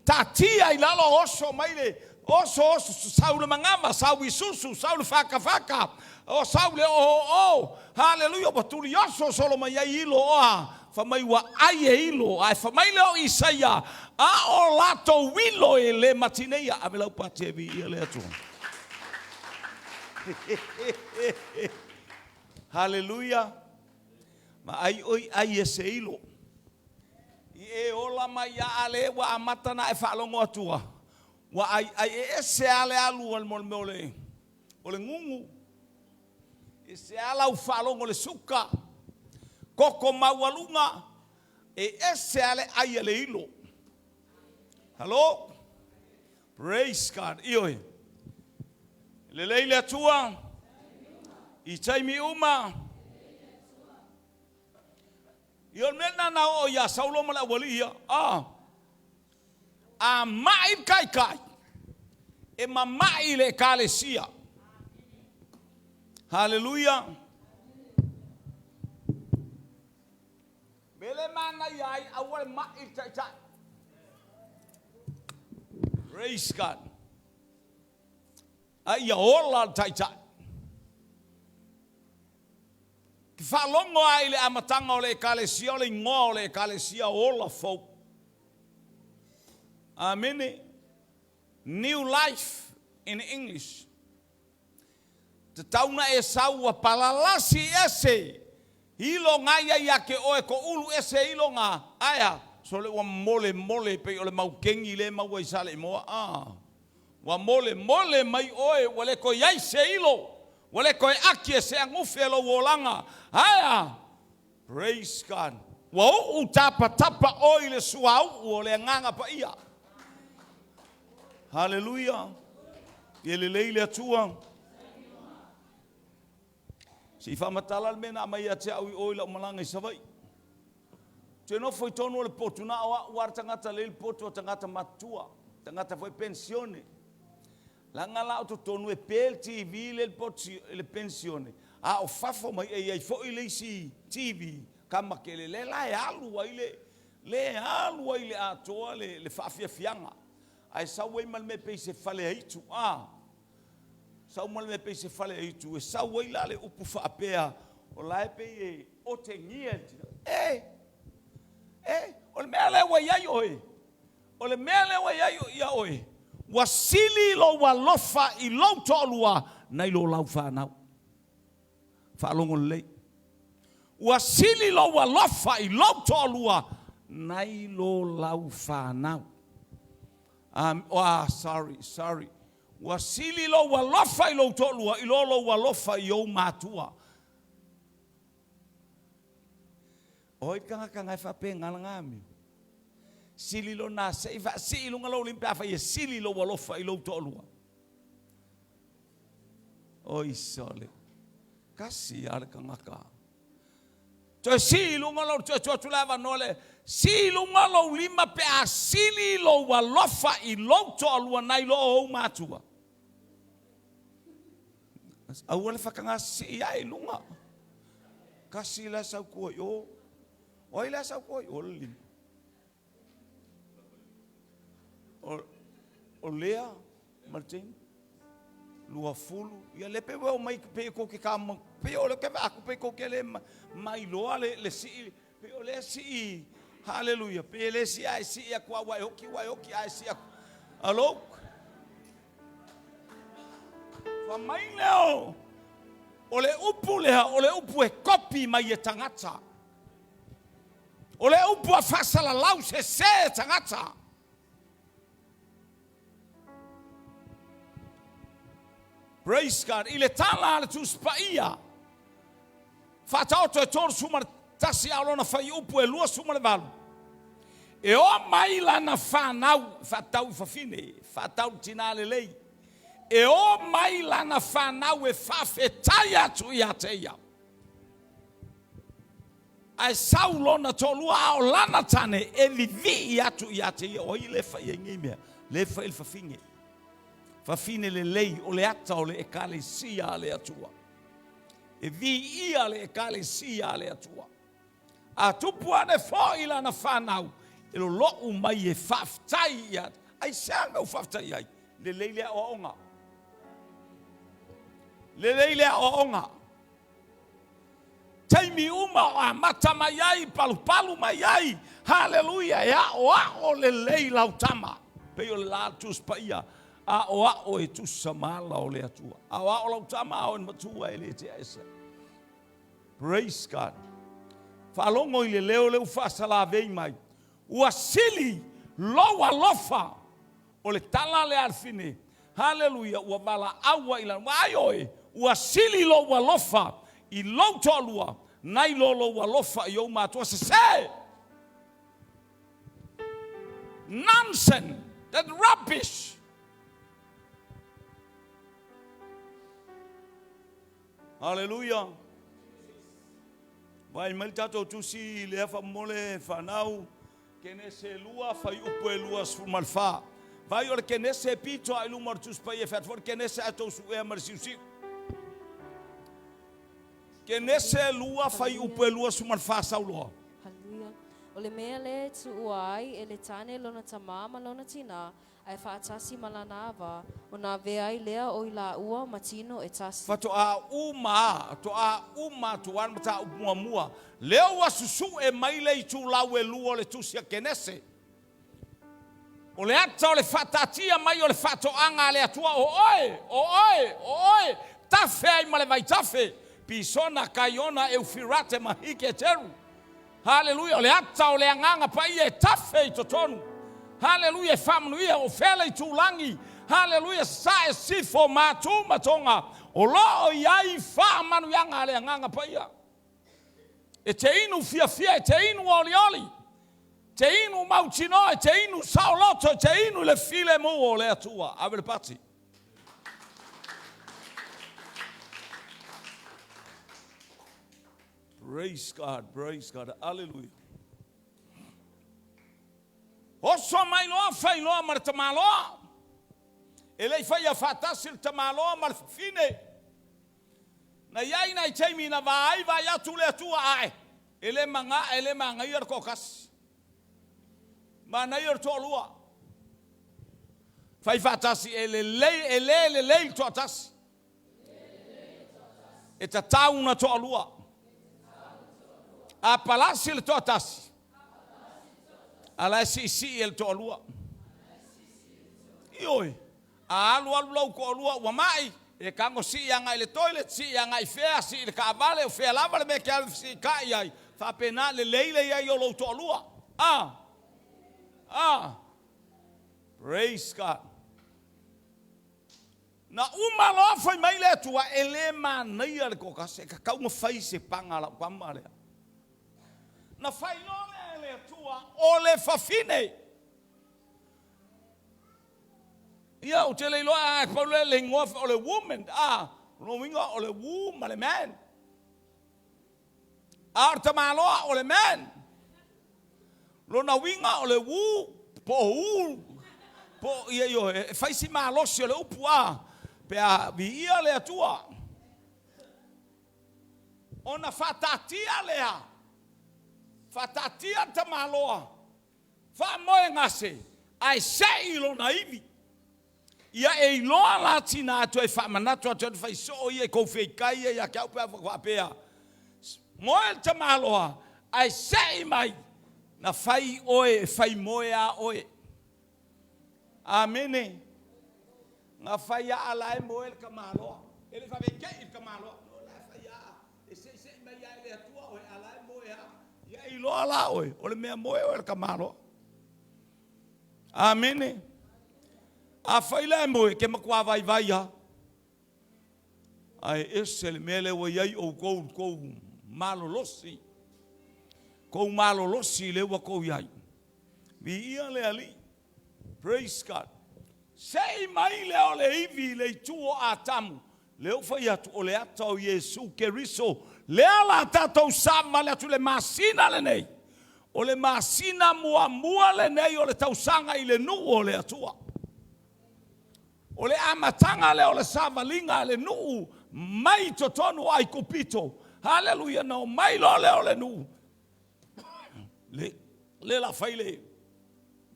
tatia ilalo oso mai le oso saula mangama sau isusu saula faka o saule o haleluya batuli oso solo mai ilo oa fa mai wa ai ilo ai fa mai leo Isaia a o lato wilo ele matineia a mela pate vi ele atu haleluya ma ai oi ai ese ilo e ola mai ale wa amatana e falongo atua wa ai ese ale alu al molmole ole ngungu ese ala u falongo le suka koko mawalunga e ese ale ai ale ilo hello praise God ioi le leile atua I taimi uma iol mena na o ya saulo mala walia a mai kai e mamai le kalesia hallelujah bele mana yai awal mai tai praise God ai ola tai falongo ai le amatanga o le kalesia o le ngoa o le kalesia ola fo amen new life in English te tauna e saua palalasi ese hilo ngaya ya ke oe ko ulu ese hilo nga aya so le wa mole pe o le maukengi le mau ai sale moa wa mole mai oe wale ko yai se hilo wale ko aki se angufe lo wolanga aya praise God wa u tapa oile suau o le nganga pa ia hallelujah ele leile atua si fa matala mena mai ate au oila malanga savai te no foi tono le potu na war tangata le potu tangata matua tangata foi pensione la ngala auto tonu e pel TV le potu le pensione o fafo mai ai foi le si TV kama ke le la alu ile atoa le fafia fianga ai sawe mal me pe se fale aitu sau mal me pe se fale aitu e sawe la le upu fa apea o la pe o te ngia O le mea le wa iai oe. O le mea le wa iai ia oe. Wa sili lo wa lofa I lo tolua nai lo lau whanau. Whalongo lei. Wa sili lo wa lofa I lo tolua nai lo lau whanau. Sorry. Wa sili lo wa lofa I lo tolua I lo wa lofa I o matua. Oi kanga whape ngami. Sili lo na se va sili lo ngalo limpia fa sili lo walofa I lo tolua. Oi sole. Kasi ale kanga. To sili lo ngalo to lava nole sili lo ngalo lima pe sili lo walofa I lo tolua nai lo o matua. Awale fa kanga si ai lunga. Kasi la sa ko yo. Oi la sa ko yo lim. O lea, Martin, lua fulu, ia le pe wau mai pe ko ke kama, pe o le ke aku pe ko ke le mai loa le si, pe o le si, hallelujah, pe le si ai si ia kwa wai hoki ai si aku, alo? Wa mai leo, o le upu e kopi mai e tangata, o le upu a fasala lau se tangata, praise God. Ile tala ale tu spaia. Fata oto e tor sumar tasi alona fai upu e lua sumar valu. E o mai la na whanau fatau fafine. Fatau tinale lei. E o mai la na whanau e whawhetai atu I ateia. Ai saulona tolua ao lana tane e vivi I atu I ateia. O I lefa I ngimea. Lefa il fafine. Fafine le lei o le ata o le ekalesia le atua. E vi ia le ekalesia le atua. A tupu ane fo ila na whanau. E lo loo mai e whaftai ia. Ai seanga u whaftai ai. Le lei lea o onga. Le lei lea o onga. Taimi uma o a mata mai ai, palu mai ai. Hallelujah. Ya o le lei lautama. Peo le la tus pa ia. A o e tu samala o le atua. A o lau tama o en matua e le te aesa. Praise God. Whalongo I le leo whasala vei mai. Ua sili loa lofa o le tala le arfine. Hallelujah. Ua wala awa ilan. Wai oe. Ua sili loa lofa I lau tolua. Nai loa lofa I o matua se se. Nonsense. That rubbish. Hallelujah. Vai mai tato tusi le fa mole fanau kene se lua fai upu e lua sumalfa. Vai ora kene se pito ai lumar tus pa e fat for kene se ato su e marsiusi. Kene se lua fai upu e lua sumalfa saulo. Hallelujah. O le mea le tu uai e le tane lona tamama lona tina ai whaatasi malanawa o nā vea I lea o I la ua matino e tasi. Fato a uma tu wan mata mua. Leo wa susu e mai le tu lau e lua le tusia kenese. O le ata o le whatatia mai o le whatoanga le atua o oe. Tafe ai male vai tafe. Pisona kaiona e ufirate mahike teru. Hallelujah. O le ata o le anganga pa I e tafe I totonu. Hallelujah, famnuia o fela I tulangi. Hallelujah, sa e sifo matu matonga. O lo iai fa manu yanga ale nganga paia. E te inu fia, e te inu oli. Te inu mauchino, e te inu sauloto, e te inu le file mo o le atua. Abre pati. Praise God, hallelujah. Oso mai loa fai loa mar tamaloa. Ele fai a fatasi tamaloa mar fine. Na iai na taimi na vai atu le tua ai. Ele manga ir kokas. Ma na ir tolua. Fai fatasi ele lei to atas. E tatau na tolua. A palasi le to atas. Ala si el to lua. Ioi. Alu lau ko lua wa mai. E kango si anga le toilet si anga I fea si le cavale o fea lava le me kia si kai ai. Fa pena le leile ia yo lo to lua. Praise God. Na uma lo foi mai le tua elema nei le ko ka se ka ka fai se panga la kwama le. Na fai no le tua o le fafine. Ia o tele lo a pa le ngof o le woman no winga o le woman le man. Arta malo o le man. Lo na winga o le po ia yo fai si malo si o le upua pe a via le tua. Ona fatatia lea. Fatatia ta maloa. Fa moe ngase. Ai sei lo na ivi. Ia e loa la tina atu e whamanatua atu fai so ia kou whei kai ia kia upea whakapea. Moe ta maloa, ai sei mai, na whai oe, whai moe a oe. Amene. Nga whai a alae moe ka maloa. Ele whai kei ka maloa. No la whai a, e sei mai a ele atua oe, alae moe a. Ia i loa la oe, ole mea moe oe ka maloa. Amene. A faila moe ke makua vai ha. Ai ese le mele o iai o kou malolosi. Kou malolosi le wa kou iai. Vi ia le ali. Praise God. Sei mai le o le ivi le tuo a tamu. Le o fai atu o le ata o Yesu Keriso. Le ala tatou sama le atu le masina le nei. O le masina mua le nei o le tausanga I le nu o le atua. O le amatanga le o le samalinga le nuu mai totonu ai kupito. Hallelujah no mai lo le o le nuu. Le la fai le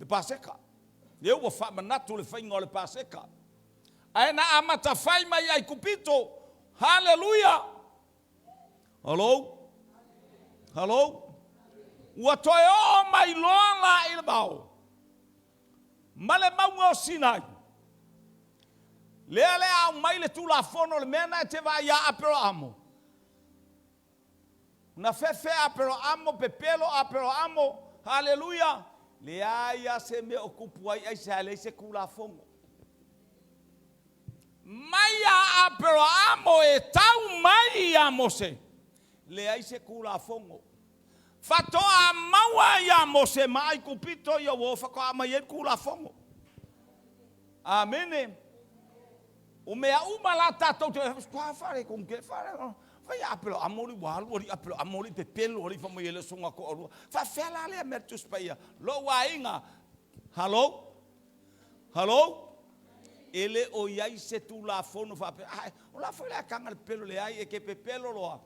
paseka. Le ua fa manatu le fai ngā le paseka. Aena amata fai mai ai kupito. Hallelujah. Hello? Hello? Ua toe o mai loanga I le bao. Male maunga o Sinai. Lea au mai le tula fono le mena e te vai a apero amo. Na fefe apero amo, pepelo apero amo, hallelujah. Lea ia se me okupu ai se ale se kula fongo. Mai a apero amo e tau mai amo se. Lea se kula fongo. Fato a maua ia mo se mai kupito ia wofa ko ama ye kula fongo. Amene. O mea uma la tatou te kwa fare con ke fare vai apelo amori walu ori apelo amori pe pelo ori fa mo yele songa ko oro fa fela le mertus paia lo wainga hello ele o yai se tu la fono fa ai o la foi la kanga le pelo le ai e ke pe pelo lo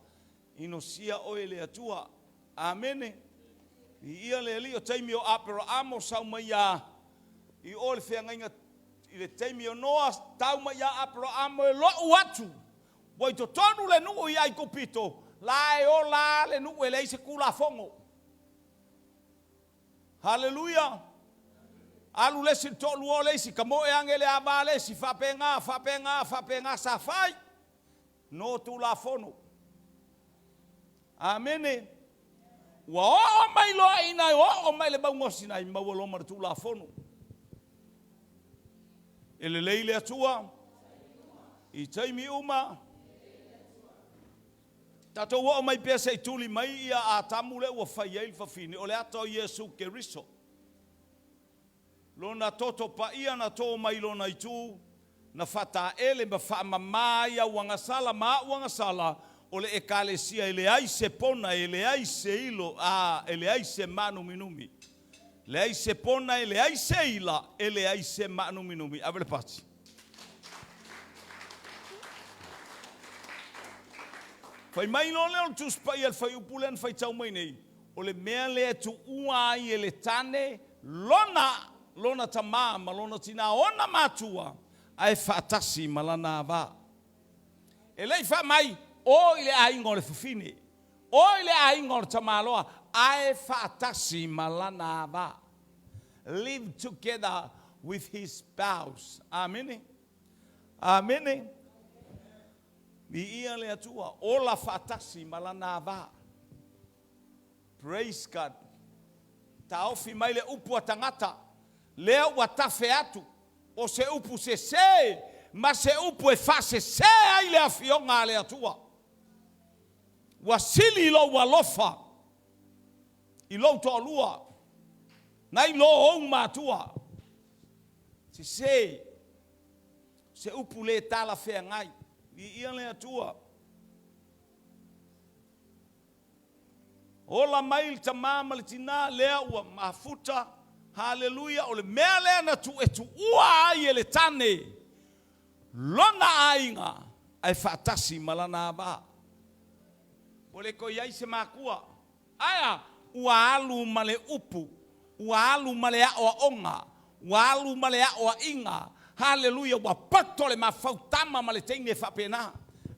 inosia o ele atua amene ia le li o taimi o apelo amo sa mai I ol fe nganga I le teimi o noa tauma ia apro amo e lo uatu. Wai to tonu le nuu ia I kupito. La e o la le nuu e le se kula fongo. Hallelujah. Alu le si tolu o le si kamo e angele aba le si fapenga sa fai. No tu la fono. Amene. Wa o mai lo ina o mai le bangosi na I mawalo mar tu la fono. Ele leile atua I taimi uma tatou o mai pesa I tuli mai ia a tamu le ua fai ai fafine o le ato Yesu Keriso lona toto pa ia na to mai lona I tu na fata ele ma fa mamaya wangasala ma wangasala o le ekalesia ele ai se pona ele ai se ilo ele ai se manu minumi. Le ai se pona e le ai se ila e le ai se manumi. Avele pati. Fai mai no le tu spai al fai upulen fai tau mai nei. O le mea le tu ua ai e le tane lona tamama lona tina ona matua ai fatasi malana va. E lei fa mai o ile ai ngore fufine. O ile ai ngore tamaloa ai fatasi malana va. live together with his spouse. Amen. Amen. Mi ia le atua ola fatasi malana va. Praise God. Taofi mai le upu a tangata. Lea ua tafe atu. O se upu se. Ma se upu e fa se ai le afionga le atua. Wasili ilo walofa. Ilo to alua. Na ilo o matua. Se upu le tala fea ngai. I ia le atua. Ola mail tamama le tina lea ua mafuta. Hallelujah. Ole mea lea na tu ua ai ele tane. Lona ainga. Ai fatasi malana ba. Ole ko iai se makua. Aya. Ua alu male upu. Ua alu male a oa onga. Ua alu male a oa inga. Hallelujah. Ua pato le mafautama male teine whapena.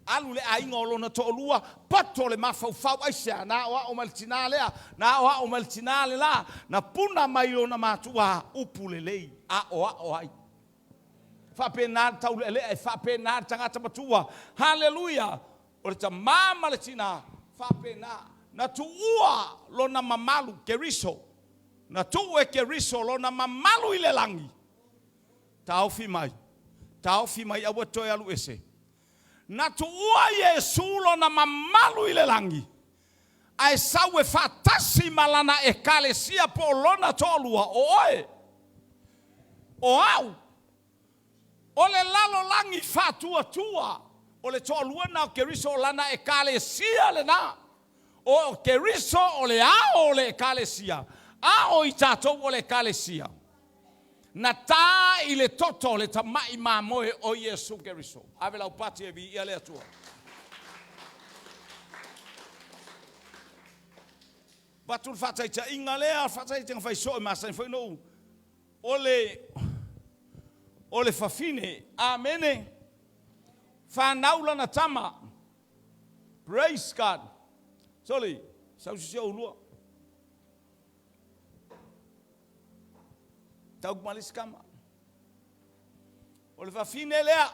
Alu le ainga o lona to olua. Pato le mafaufau aisea. Na oa o maltina lea. Na oa o maltina le la. Na puna mai o na matua upu le lei. A oa o ai. Whapena tau le le. Whapena tangata matua. Hallelujah. O le ta mama le tina. Whapena. Na tu ua lona mamalu keriso. Na tu e keriso lona mamalu i le langi. Taufi mai awa toi alu ese. Na tu ua Yesu lona mamalu i le langi. Ai sau e fatasi malana e kalesia po lona tolua o oe. O au. O le lalo langi fatua tua. O le tolua na o keriso lana e kalesia le na. O keriso o le ao o le kalesia. Ao i tatou o le kalesia. Na tā i le toto le tamai mamoe o Yesu keriso. Ave lau pati e vi ia le atua. Batul fataita inga lea, fataita nga fai soe masa, foi no. Ole fafine, amene. Whanaula na tama. Praise God. Soli, sausisia ulua. Tau kumalis kama. Ole fafine lea.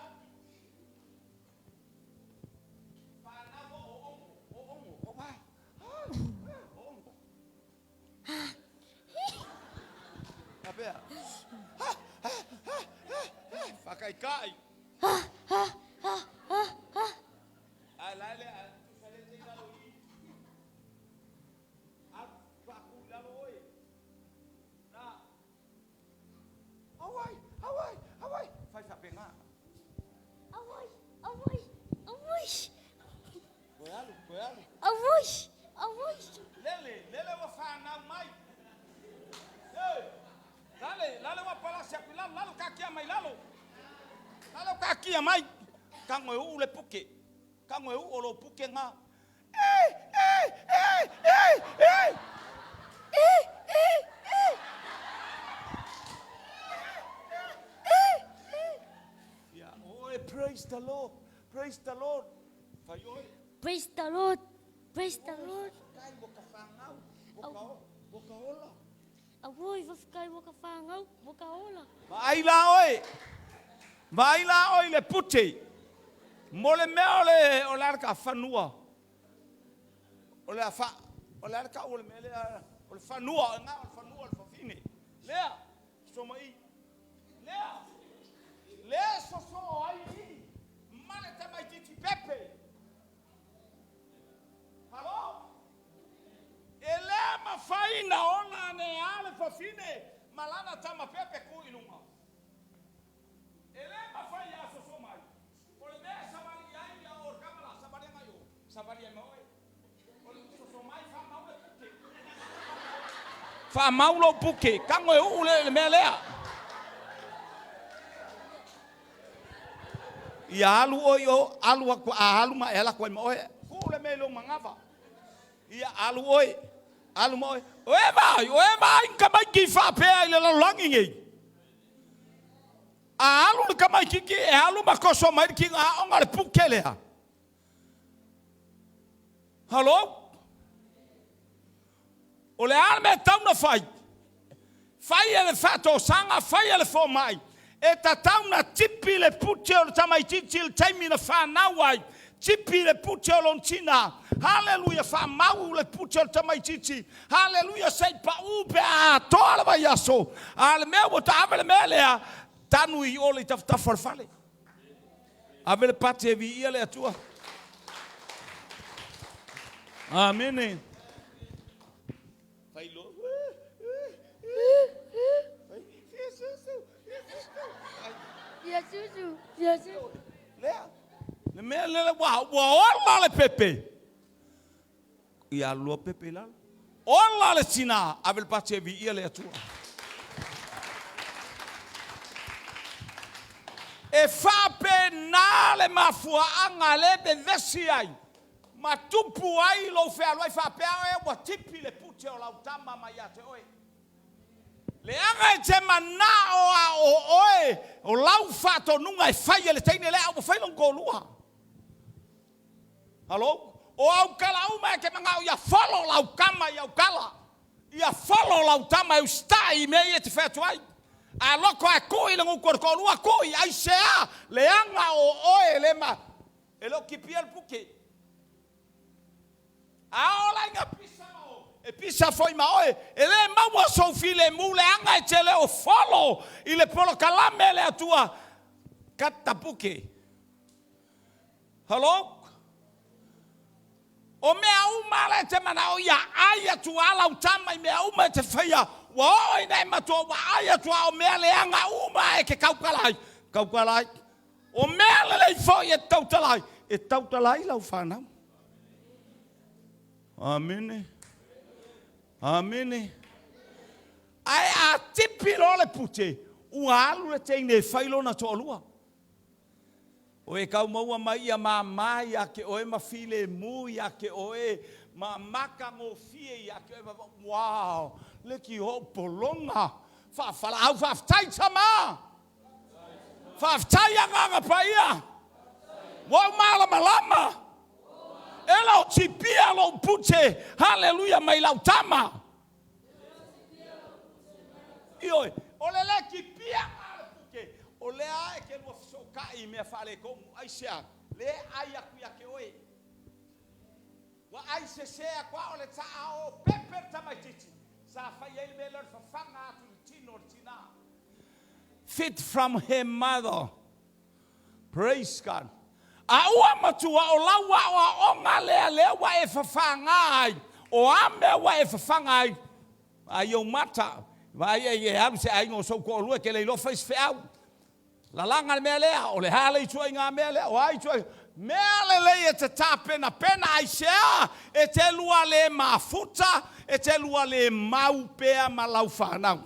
Apea. Fakai kai. Alale Lele wa fana mai. Lale wa pala se pila lalo kakia mai lalo. Lalo kakia mai. Kango u le puke. Kango u o lo puke nga. Yeah, oh, praise the Lord. Praise the Lord. Praise the Lord. Praise the Lord. Awoi wafkai waka whangau, waka ola. Vai la oi le puti. Mole mele o larka fanua. O larka o mele o fanua, nga o fanua o fine. Lea, somai. Lea so ai. Mane te mai titi pepe. Hello? Elema faina ona ne ale fafine malana tama pepe ku ilunga. Elema faia so mai. Por me sabari ai ya or kamala sabari mayo. Sabari mai. Por so mai fa maule puke. Fa maulo puke. Kango e ule melea. Ia alu oyo alu aku alu ma ela ko moe. Ku le melo mangava. Ia alu oi. Alu moi. Oe vai, kamai ki fa pe ile la langi ngai. Alu kamai ki alu makoso mai ki a onga pukele ha. Hello? Ole alme tau na fai. Fai le fato sanga, fai le fo mai. E tatau na tipi le puti o le tamaititi le taimi na whanawai. Tipi le puti o lontina. Hallelujah, fa mau le puti o le tamaititi. Hallelujah, sei pa upe a toa le vai aso. A le mea wata ave le mea lea. Tanu I o le taftarfale. Ave le pate e vi ia le atua. Amen. Fai lo. Lea. Le mea le wa ola le pepe. Ia lua pepe la. Ola le tina. Ave le pate e vi ia le atua. E fa pe na le mafua anga le be vesi ai. Ma tupu ai lo fe aloi fa pe ai wa tipi le puti o lautama mai ate oi. Le anga e te mana o oe o lau fato nunga e fai le teine le au fai longo lua. Halo? O au kala uma e ke manga o ia follow lau kama ia kala. Ia follow lau tama e stai me e te fetu ai. A loko e koi le ngukor ko lua koi ai sea le anga o oe le ma. E lo ki pia puke. A ola inga pisa o. E pisa foi ma oe. E le maua so file mu le anga e te le o follow. I le polo kalame le atua. Kata puke. Halo? O mea uma le te mana o ia aia tu ala utama I mea uma te whaia. Wa oi nei matua wa aia tu o mea le anga uma e ke kaukalai. Kaukalai. O mea le foi e tautalai. E tautalai lau whanau. Amene. Amene. Ai a tipi lo le pute. Ua alu le teine whailo na to lua. O e kau maua mai a mamai a ke oe mawhile mu a ke oe ma maka ngō fie a ke oe wow le ki ho polonga whawhala au whawhtai tama whawhtai a nganga paia wau malama lama e lau tipia lau pute hallelujah mai lau tama ioi o le le ki pia o le ai ke lua sokai me fale ko ai sia le ai aku ya ke oi wa ai se kwa o le tao pepe tamaititi sa fa ye me lor fa fanga tu tino tina fit from her mother praise God a ua matua o lawa o ngale le wa e fa fanga ai o ame wa e fa fanga ai ai o mata vai e alu se ai no so ko lu ke le lo fa fe au la langa le mea lea, o le hale I tua inga mea lea, o ai tua, mea le lei e te tā pena, pena ai sea, e te lua le mafuta, e te lua le mau pea ma lau whanau.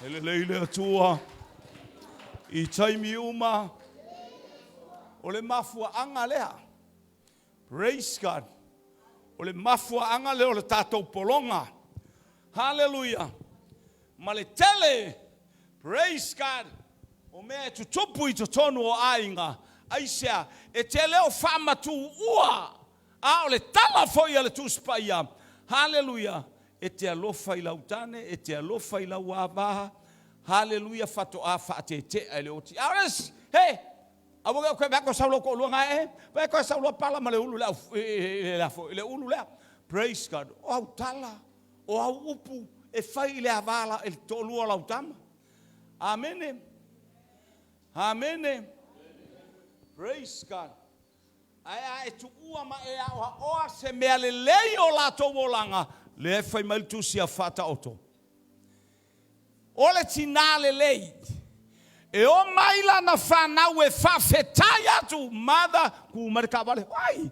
Ele lei lea tua, I taimi uma, o le mafua anga lea, praise God, o le mafua anga lea o le tātou polonga, hallelujah, ma le tele, praise God. O mea tu tupu I to tonu o ainga. Aisea, e te leo whama tu ua. A o le tala foi ale tu spaia. Hallelujah. E te alofa I lautane, e te alofa I lau abaha. Hallelujah, fato a fate te ele oti. Ares, hey, awoga ko ba ko saulo ko luanga e. Ba ko saulo pala ma le ulu le ulu le. Praise God. O au tala, o au upu, e fai le avala e tolua lautama. Amen. Amen. Praise God. Ai tu ua ma e o se mea le lei o la to volanga le fai mal tu sia fata oto. O le tina le lei. E o maila na whanau e whawhetai atu mada ku marikawale. Ai.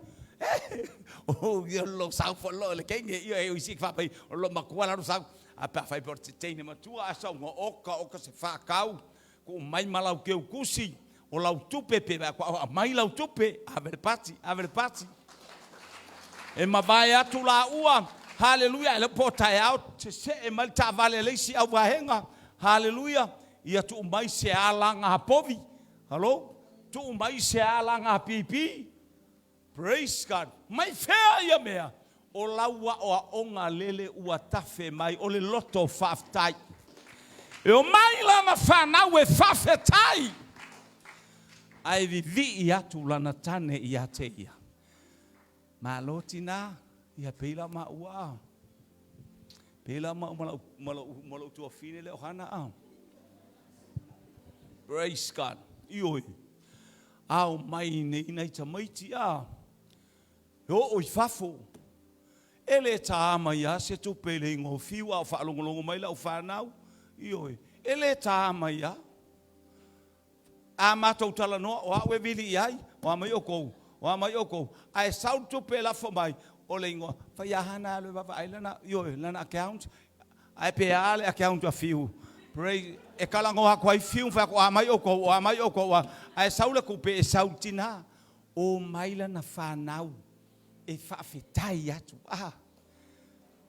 Oh, yo lo sau fo lo le kenge yo e isi whapai o lo makuala no sau. A pa fai por te teine matua a sau ngo oka se whakau ko mai malau ke ukusi o lau tupe pe a mai lau tupe aver pati e ma vai atu la ua hallelujah le pota e out te se e mal ta vale le si au vahenga hallelujah ia tu mai se alanga povi hallo tu mai se alanga pipi praise God mai fair ia mea o laua o a onga lele ua tafe mai o le loto whaftai. E o mai lana whanau e whawhetai. Ai vivi i atu lana tane i ate ia. Ma loti nā, ia peila ma ua. Peila ma malau tua fine le ohana au. Praise God. Ioi. Au mai nei nei tamaiti a. O oi fafo. Ele ta ama ia se tu pele ngo fiu au whaalongolongo mai lau whanau. Ioi. Ele ta ama ia. A mātou tala noa o awe vili iai. O amai o kou. O amai o kou. Ai sau tu pela fo mai. O le ingoa. Whaiahana alu wawa ai lana. Ioi. Lana account. Ai pe ale account a fiu. Pray. E kalango ha kwai fiu fa ko amai o kou. O amai o kou. Ai sau le kupe e sau tina. O mai lana whanau. E whawhetai atu.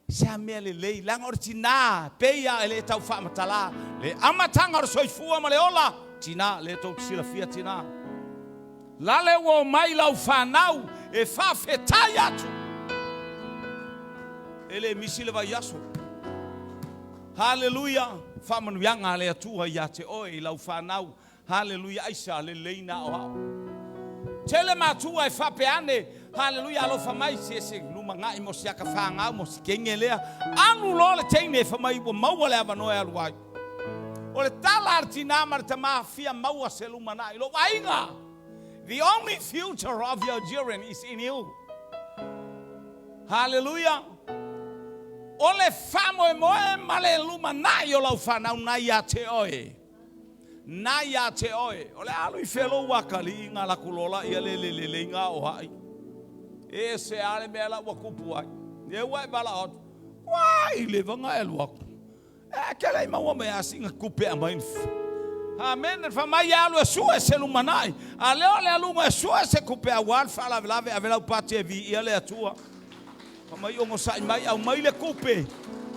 Sea mea le lei, langa ora tina, peia e le tau whaamatala, le amatanga ora soifua ma le ola, tina, le tau kisila fia tina. Lale wo mai lau whanau, e whawhetai atu. Ele misi le vai aso. Hallelujah, whamanuianga le atua ia te oe lau whanau. Hallelujah, aisa le leina o au. Tele matua e whapeane, hallelujah, alo whamai se luma ngai mo siaka whangau mo sikenge lea. Anu lo le teine e whamai ua maua le avanoe aluai. O le tala artina marita mafia maua se luma nai. Lo wainga, the only future of your children is in you. Hallelujah. O le whamo e moe male luma nai o lau whanau nai a te oe. Nai a te oe. O le alu I whelo wakali ngā lakulola ia le ngā o hai. E se ale mea la wakupu ai. E wai bala ot. Wai le vanga e luaku. E ke lei maua mea singa kupe a main. Amen. Fa mai alu e sua se lumanai. A leo le alunga e sua se kupe a wan fa la velave a vela upate e vi ia le atua. Fa mai ongo sai mai au mai le kupe.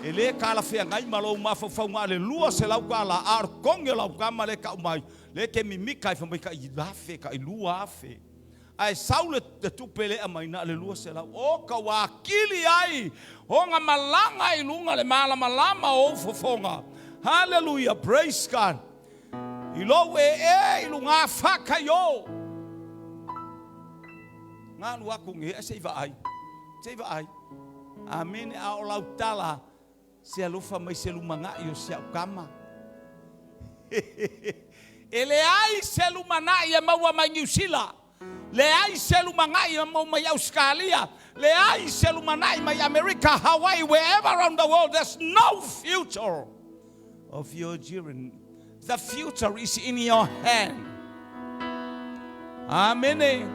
E le kala fea ngai malo mafau ngā le lua se lau ka la ar konge lau ka ma le ka umai. Le ke mimika I whamai ka I lafe ka I lua afe. Ai saule te tupele a mai na le lua se lau. O ka wakili ai. O ngā malanga I lunga le malama o fofonga. Hallelujah. Praise God. I lo I lunga whaka yo. Ngā lua kunge se iwa ai. Se iwa ai. Amen. A o lau tala. Se alofa mai se lumanga I o se au kama. Ele ai se lumana I maua mai New Zealand. Le ai se lumanga I maua mai Australia. Le ai se lumana I mai America, Hawaii, wherever around the world. There's no future of your children. The future is in your hand. Amen.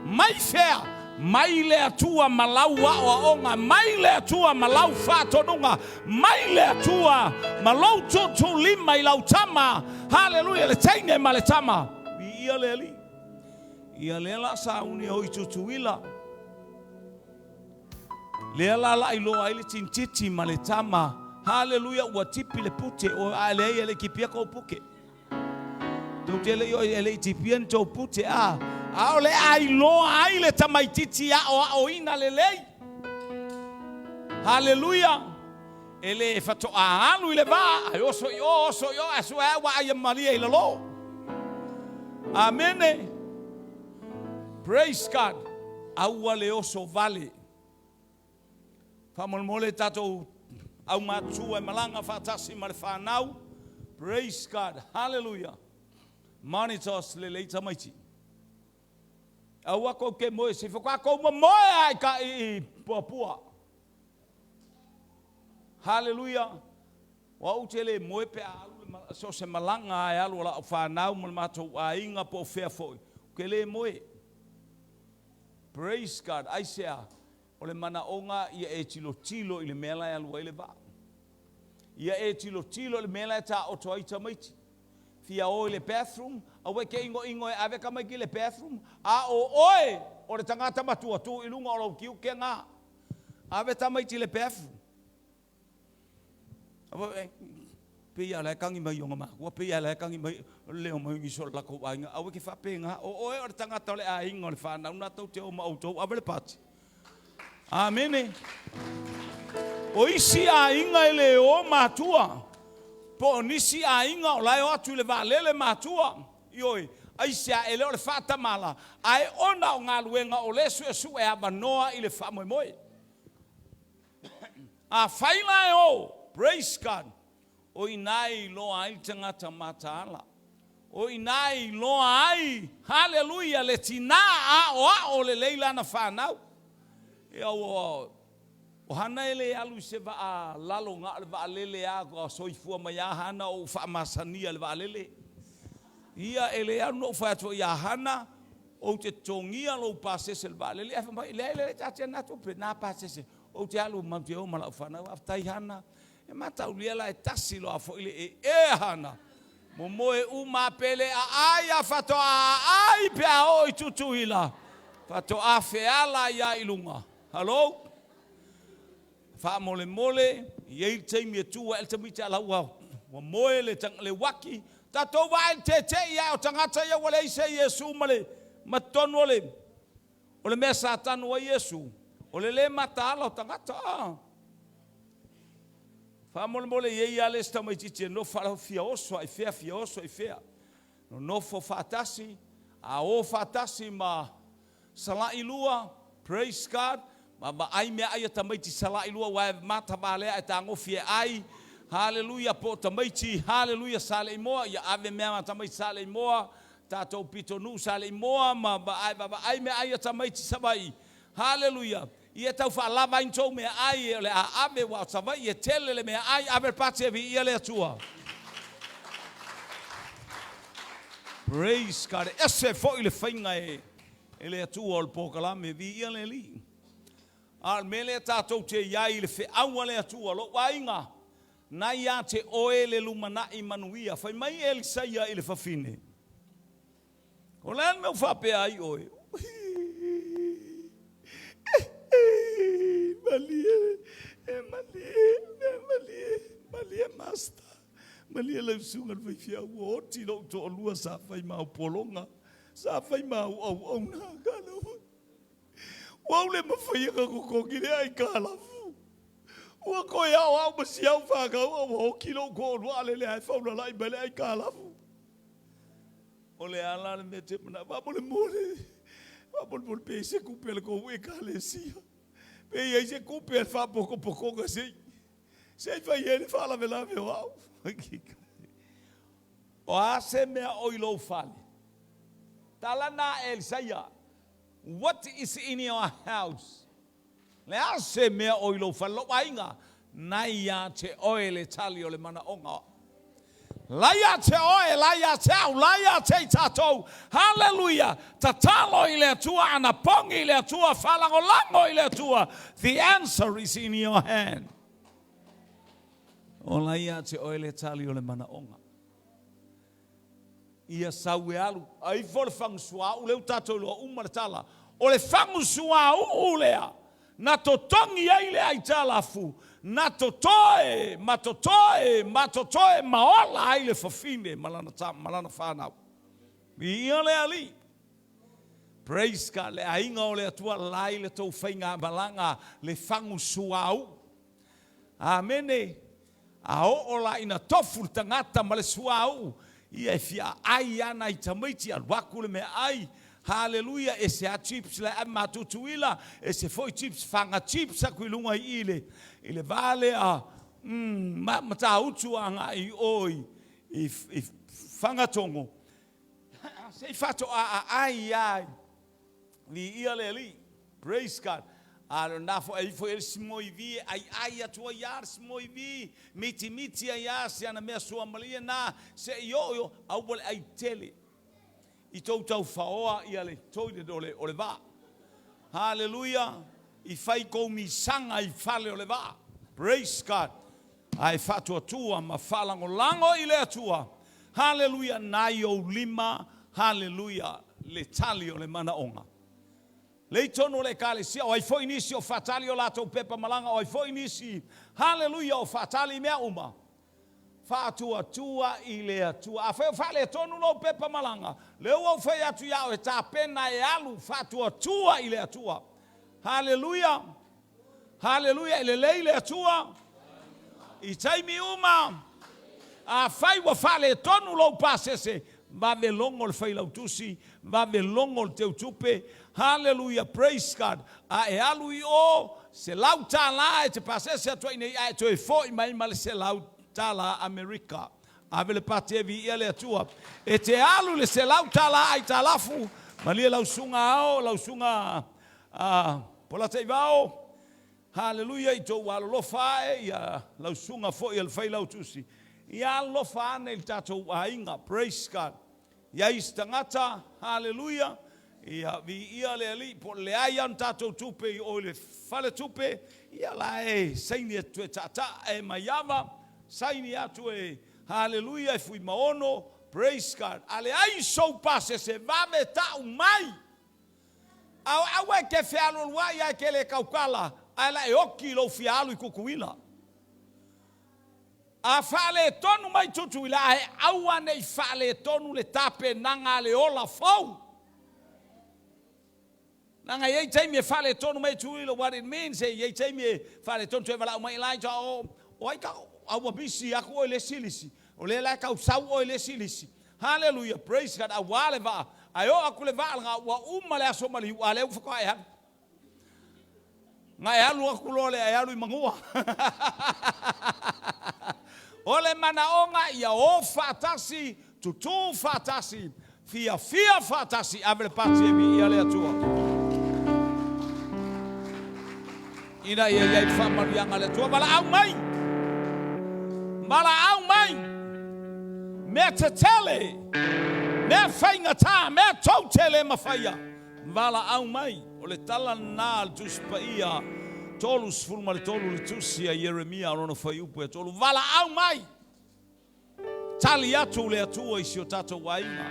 Mai fair. Mai le atua malau o onga, mai le atua malau whatonunga, mai le atua malau tutu lima I lau tama. Hallelujah, le teine ma le tama. Ia le ali. Ia le la sa uni hoi tutuila. Le la la ilo ai le tintiti ma le tama. Hallelujah, ua tipi le pute o ale ele kipia ko puke. Tute le yo ele tipien to pute a. Aole ai loa ai le tamaititi a o ina le lei. Hallelujah. Ele e fato a anu ile va. Ai oso yo asu e wa ai malia ile lo. Amen. Praise God. Aua le oso vale. Famol mole tato au matu e malanga fatasi mal fanau. Praise God. Hallelujah. Manitos le le tamaiti. Aua ko ke moe se fo ko moe ai ka I pua. Hallelujah. Wa utele moe pe alu so se malanga ai alu la fa nau mo mato ainga po fe foi. Ke le moe. Praise God. I say ole mana onga ia e tilo I le mela alu ile ba. Ia e tilo le mela ta o toi tamaiti. Fia o le bathroom, a we ke ingo e ave ka mai ki le bathroom, a o oe, o le tangata matua tu I lunga o lau kiu ke ngā. Ave tamai ti le bathroom. Pia le kangi mai yonga ma, wa pia le kangi mai leo mai ngi sol lako ainga, a we ke whape ngā, o oe o le tangata le a ingo le whanau na tau te o ma autou, ave le pati. Amene. O isi a inga ele o matua. Po nisi a inga o lai o atu le valele matua. Ioi, ai sia ele o le fata mala. Ai ona o ngā luenga o le su e abanoa i le wha moe moe. A whaila e o, praise God. O inai loa ai tangata mataala. O inai loa ai, hallelujah, le tina a o le leila na whanau. E au o hana ele alu se va a lalo ngā le va lele a ko soifua mai a hana o wha masania le va lele. Ia ele anu no whaetua ia hana o te tongia lo pasese le va lele. E whamai le tate natu pe nā pasese. O te alu mamte o mala whanau aftai hana. E matau liela e tasi lo a fo ile e hana. Mo moe uma pele a ai a whato a ai pe a o i tutuhila. Whato a feala ia ilunga. Hello? Wha mole mole, i ei teimi e tua el tamita ala ua. Wa moe le waki. Tatou wa el te ia o tangata ia wale ise Yesu male. Matonu ole mea satanu wa Yesu. Ole le mata ala o tangata. Wha mole mole i ei ale sta mai titi no wha fia oso ai fea. No fo fatasi. A o fatasi ma sala ilua. Praise God. Ma ai mea ai tamaiti sala ilua wa mata vale ai tango fie ai. Hallelujah po tamaiti. Hallelujah sale moa ya ave mea tamaiti sale moa. Tatou pito nu sale moa ma ai mea ai tamaiti sabai. Hallelujah. Ia tau fa lava intou mea ai le ave wa sabai ia tele le mea ai ave pate vi ia le atua. Praise God. Ese foi le fainga ele atua o pokalame vi ia le li. Al mele tatou te iai le fe aua le atua lo wainga. Na ia te oe le lumana i manuia. Fai mai Elisaia i le fafine. O lean meu whape ai oe. Malie masta. Malie lau sunga vai fia ua oti lo to o lua sa fai mau polonga. Sa fai mau au na gana. Wau le mawhaia ka kukongi le ai kālafu. Ua koe au masi au whakau au hoki lo ko rua le ai whauna lai mai le ai kālafu. O le ala le me te mana, wapole mole. Wapole mole pe se kupe le ko ue ka le sia. Pe ia se kupe le whapoko pokonga sei. Sei whai ene whala me la me o au. O a se mea oilo whale. Tala na Elisaia. What is in your house? Le ase mea oilo whalo wainga. Nai ya te oe le tali o le mana onga. Laia te oe, laia te au, laia te tatou. Hallelujah. Tatalo i le atua, anapongi i le atua, whalango lango i le atua. The answer is in your hand. O laia te oe le tali o le mana onga. Ia sau e alu. Ai vole whangu sua u leu tatou loa umaratala. O le whangu sua u lea. Na totongi ai le ai talafu. Na totoe, matotoe, maola ai le fafine. Malana whanau. Ia le ali. Praise God. Le ainga o le atua lai le tau whainga malanga. Le whangu sua u. Amene. A o la ina tofu tangata ma le sua u. Ia e fia ai ana I tamaiti al wakule me ai. Hallelujah. E se a chips le matutuila. E se foi chips fanga chips a kuilunga I ile vale a mata utu anga I oi. I fanga tongo. Se fato ai. Ni ia le li. Praise God. Alo nafo ai foi el simoi vi ai atua yar simoi vi miti ai ana me sua malia na se yo au bol ai tele I tau faoa I ale toile dole o le va. Hallelujah. I fai ko mi sanga I fale o le va. Praise God. Ai fatua tua ma falango lango I le atua. Hallelujah. Nai o lima. Hallelujah. Le tali o le mana onga. Le tono le kalesia o ai foi nisi o fatali o lato pepa malanga o ai foi nisi. Hallelujah o fatali mea uma. Fatua tua I le atua. A fai fale tonu no pepa malanga. Le o fai atu ya o ta pena e alu fatua tua I le atua. Hallelujah. Haleluia, ele leile atua. I taimi uma. A fai wa fale tonu lo pasese. Va me longo le fai lautusi. Va me longo le teu tupe. Hallelujah, praise God. A e alui o se lauta la e te pasese atua nei ai to e fo i mai male se lauta la America. Avele pate vi ele atua. E te alu le se lauta la ai talafu. Malia lausunga ao, lausunga pola te vao. Hallelujah, i tō walo lofa e, ia lausunga fo i alwhai lautusi. Ia lofa ane il tātou ainga, praise God. Ia istangata, hallelujah. Ia vi ia le ali, po le aian tātou tupe i o le fale tupe. Ia la e, saini atu e tata e mayama. Saini atu e, hallelujah, e fui maono, praise God. Ale ai sou pase se vame tau mai. Awe ke whialo lua ia ke le kaukala. Ala e oki lo fialo I kukuila. A fale tonu mai tutu ila e aua nei fale tonu le tape nanga le ola fau. Nanga ye taimi e fale tonu mai tu ila what it means e ye taimi e fale tonu tu e wala mai lai ta o ai ka aua bisi aku o le silisi. O le la ka usau o le silisi. Hallelujah, praise God. A wale va. Ayo aku le va nga wa umale aso mali wale u fa ai. Ngai alu aku lole ai alu I mangua. Ole manaonga ia o fatasi, tutu fatasi, fia fatasi, abre pati e mi ia le atua. Ina ia fa marianga le atua, bala au mai. Bala au mai. Me te tele, me fainga ta, me tau tele mawhaia. Bala au mai. O le tala nā al tuspa ia tolu sfulma le tolu le tusi a Jeremia rono whai upu e tolu wala au mai tali atu le atua isi o tatou wainga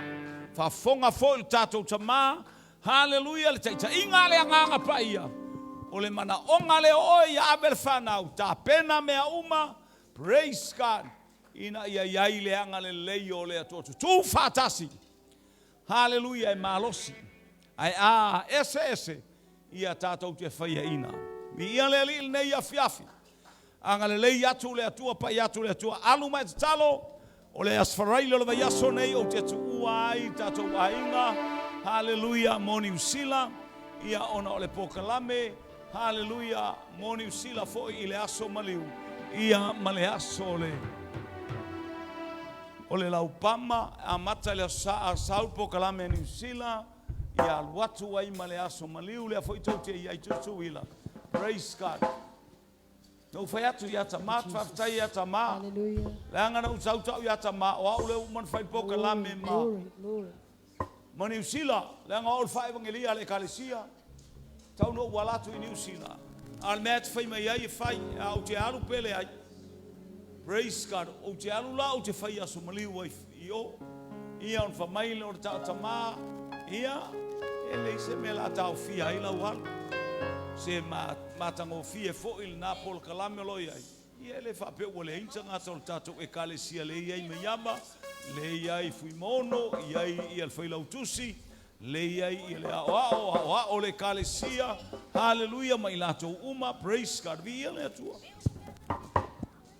whafonga fo il tatou tamā hallelujah le taita inga le anganga pa ia o le mana onga le oi a abel whanau ta pena mea uma praise God ina ia iai le anga le leio le atua tu fatasi hallelujah e malosi ai ese ia tātou te whaia ina. Mi ia le li nei afiafi. Anga le lei atu le atua pa atu le atua. Alu mai te talo. O le asfaraile le vai aso nei o te atu uai tātou ainga. Hallelujah, moni usila. Ia ona o le pokalame. Hallelujah, moni usila foi I le aso maliu. Ia male aso le. O le laupama a mata le saul pokalame ni usila. Ia watu ai male aso maliu le foi tau te ia tutu ila. Praise God. No fai atu ia tama, taftai ia tama. Hallelujah. Langa na usau tau ia tama, o au le uman fai poka lame ma. Glory. Mani usila, langa ol fai evangelia le kalesia. Tau no walatu I New Zealand. Al mea te fai mai ai e fai, au te alu pele ai. Praise God. O te alu la, o te fai aso maliu ai I o. Ia on famaile o ta tama. Ia, ele se me la tau fia I la wal. Se matango fia fo il na pol kalame loi ai. Ia ele fa pe o le hinta ngata o tatou e kalesia le ia I me yama. Le ia I fui mono, ia I el fai lautusi. Le ia I le o le kalesia. Hallelujah, mai lato uma, praise God. Vi ia le atua.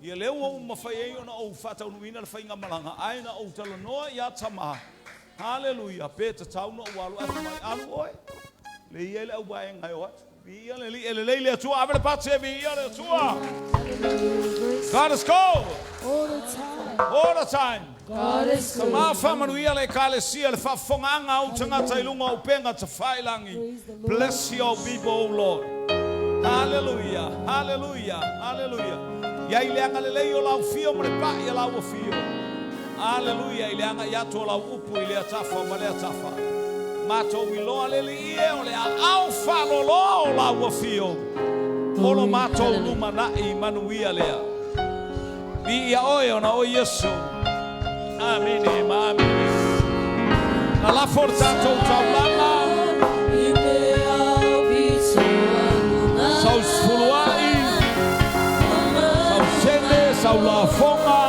Ia leo uma fai ei ona o fata unuina le fai ngamalanga. Aina o talanoa ia tamaha. Hallelujah. Peta tau no walu atu mai alu oi. Le ia le au bae ngai o atu. Vi ia le le atua. Avele pate vi ia le atua. God is cold. All the time. All the time. God is Ka mafa manu ia le kalesia le whafonganga au tangata ilunga o penga ta whailangi. Bless your people, O Lord. Hallelujah. Hallelujah. Hallelujah. Ia I leanga le lei o lau fio mo le pa ia lau o fio. Hallelujah, ile anga yato la upu ile atafa male atafa. Mato wiloa lele ie ole alfa lolo la wafio. Olo mato luma na Immanuia lea. Vi ia oe na o Yesu. Amen, amen. Na la forzato tablama. Sau sfuluai. Sau sende, sau la fonga.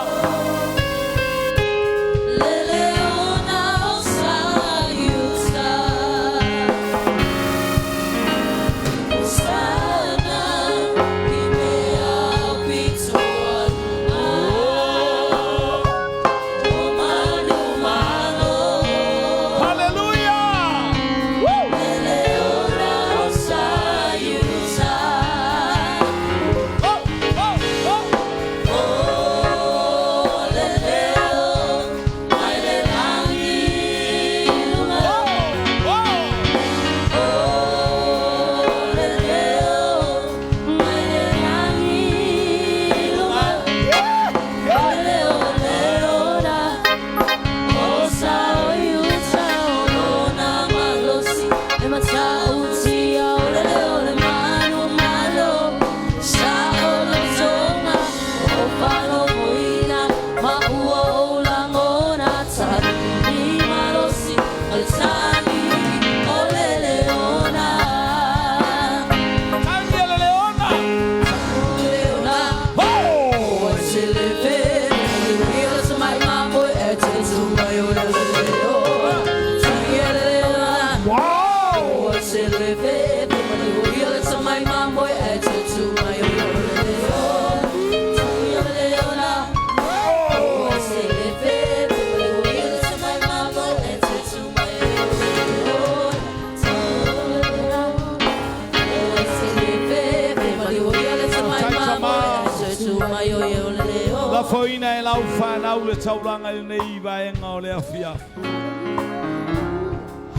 La foina e lau whanau le tauranga i nei vaenga o le awhia.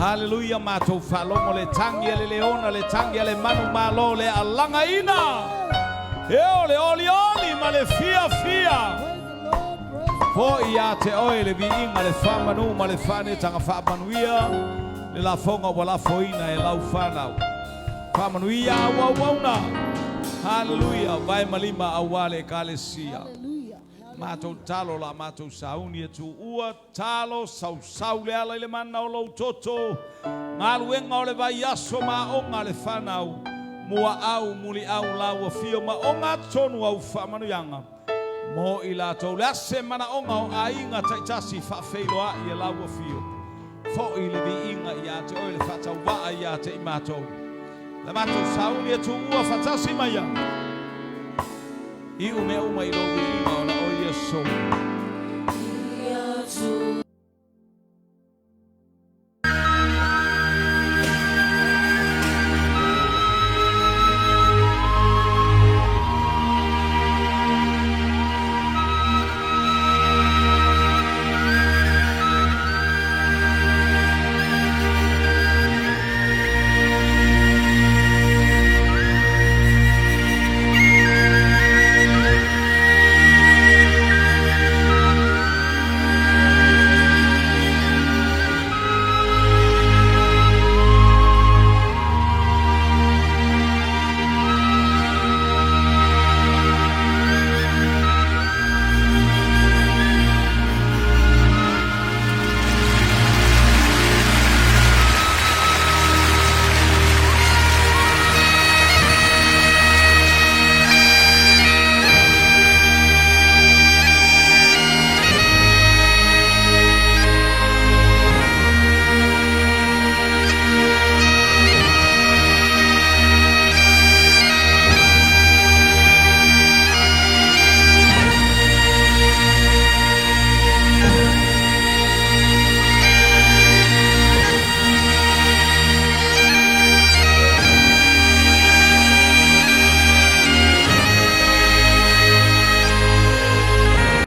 Hallelujah, mātou whalongo le tangi le leona, le tangi le manu malo le alanga ina. Eo le oli oli ma le fia fia. Ho ia te oe le vi inga le whamanu ma le whane tanga whamanuia. Le la fonga wa la foina e lau whanau. Whamanuia awa wauna. Hallelujah, vai malima awale kalesia. Mātou talo la mātou sauni e tu ua talo sau sau le ala le mana o lau toto. Ngaluenga o le vai aso ma onga le whanau. Mua au muli au lau a fio ma onga tonu au whamanuyanga. Mo i latou le ase mana onga o ainga taitasi whawheiloa i a lau a fio. Fo i le vi inga i a te oe le whatau waa i a te i mātou. Le mātou sauni e tu ua whatasi maia. I ume uma i lo vi inga o la o Yesu.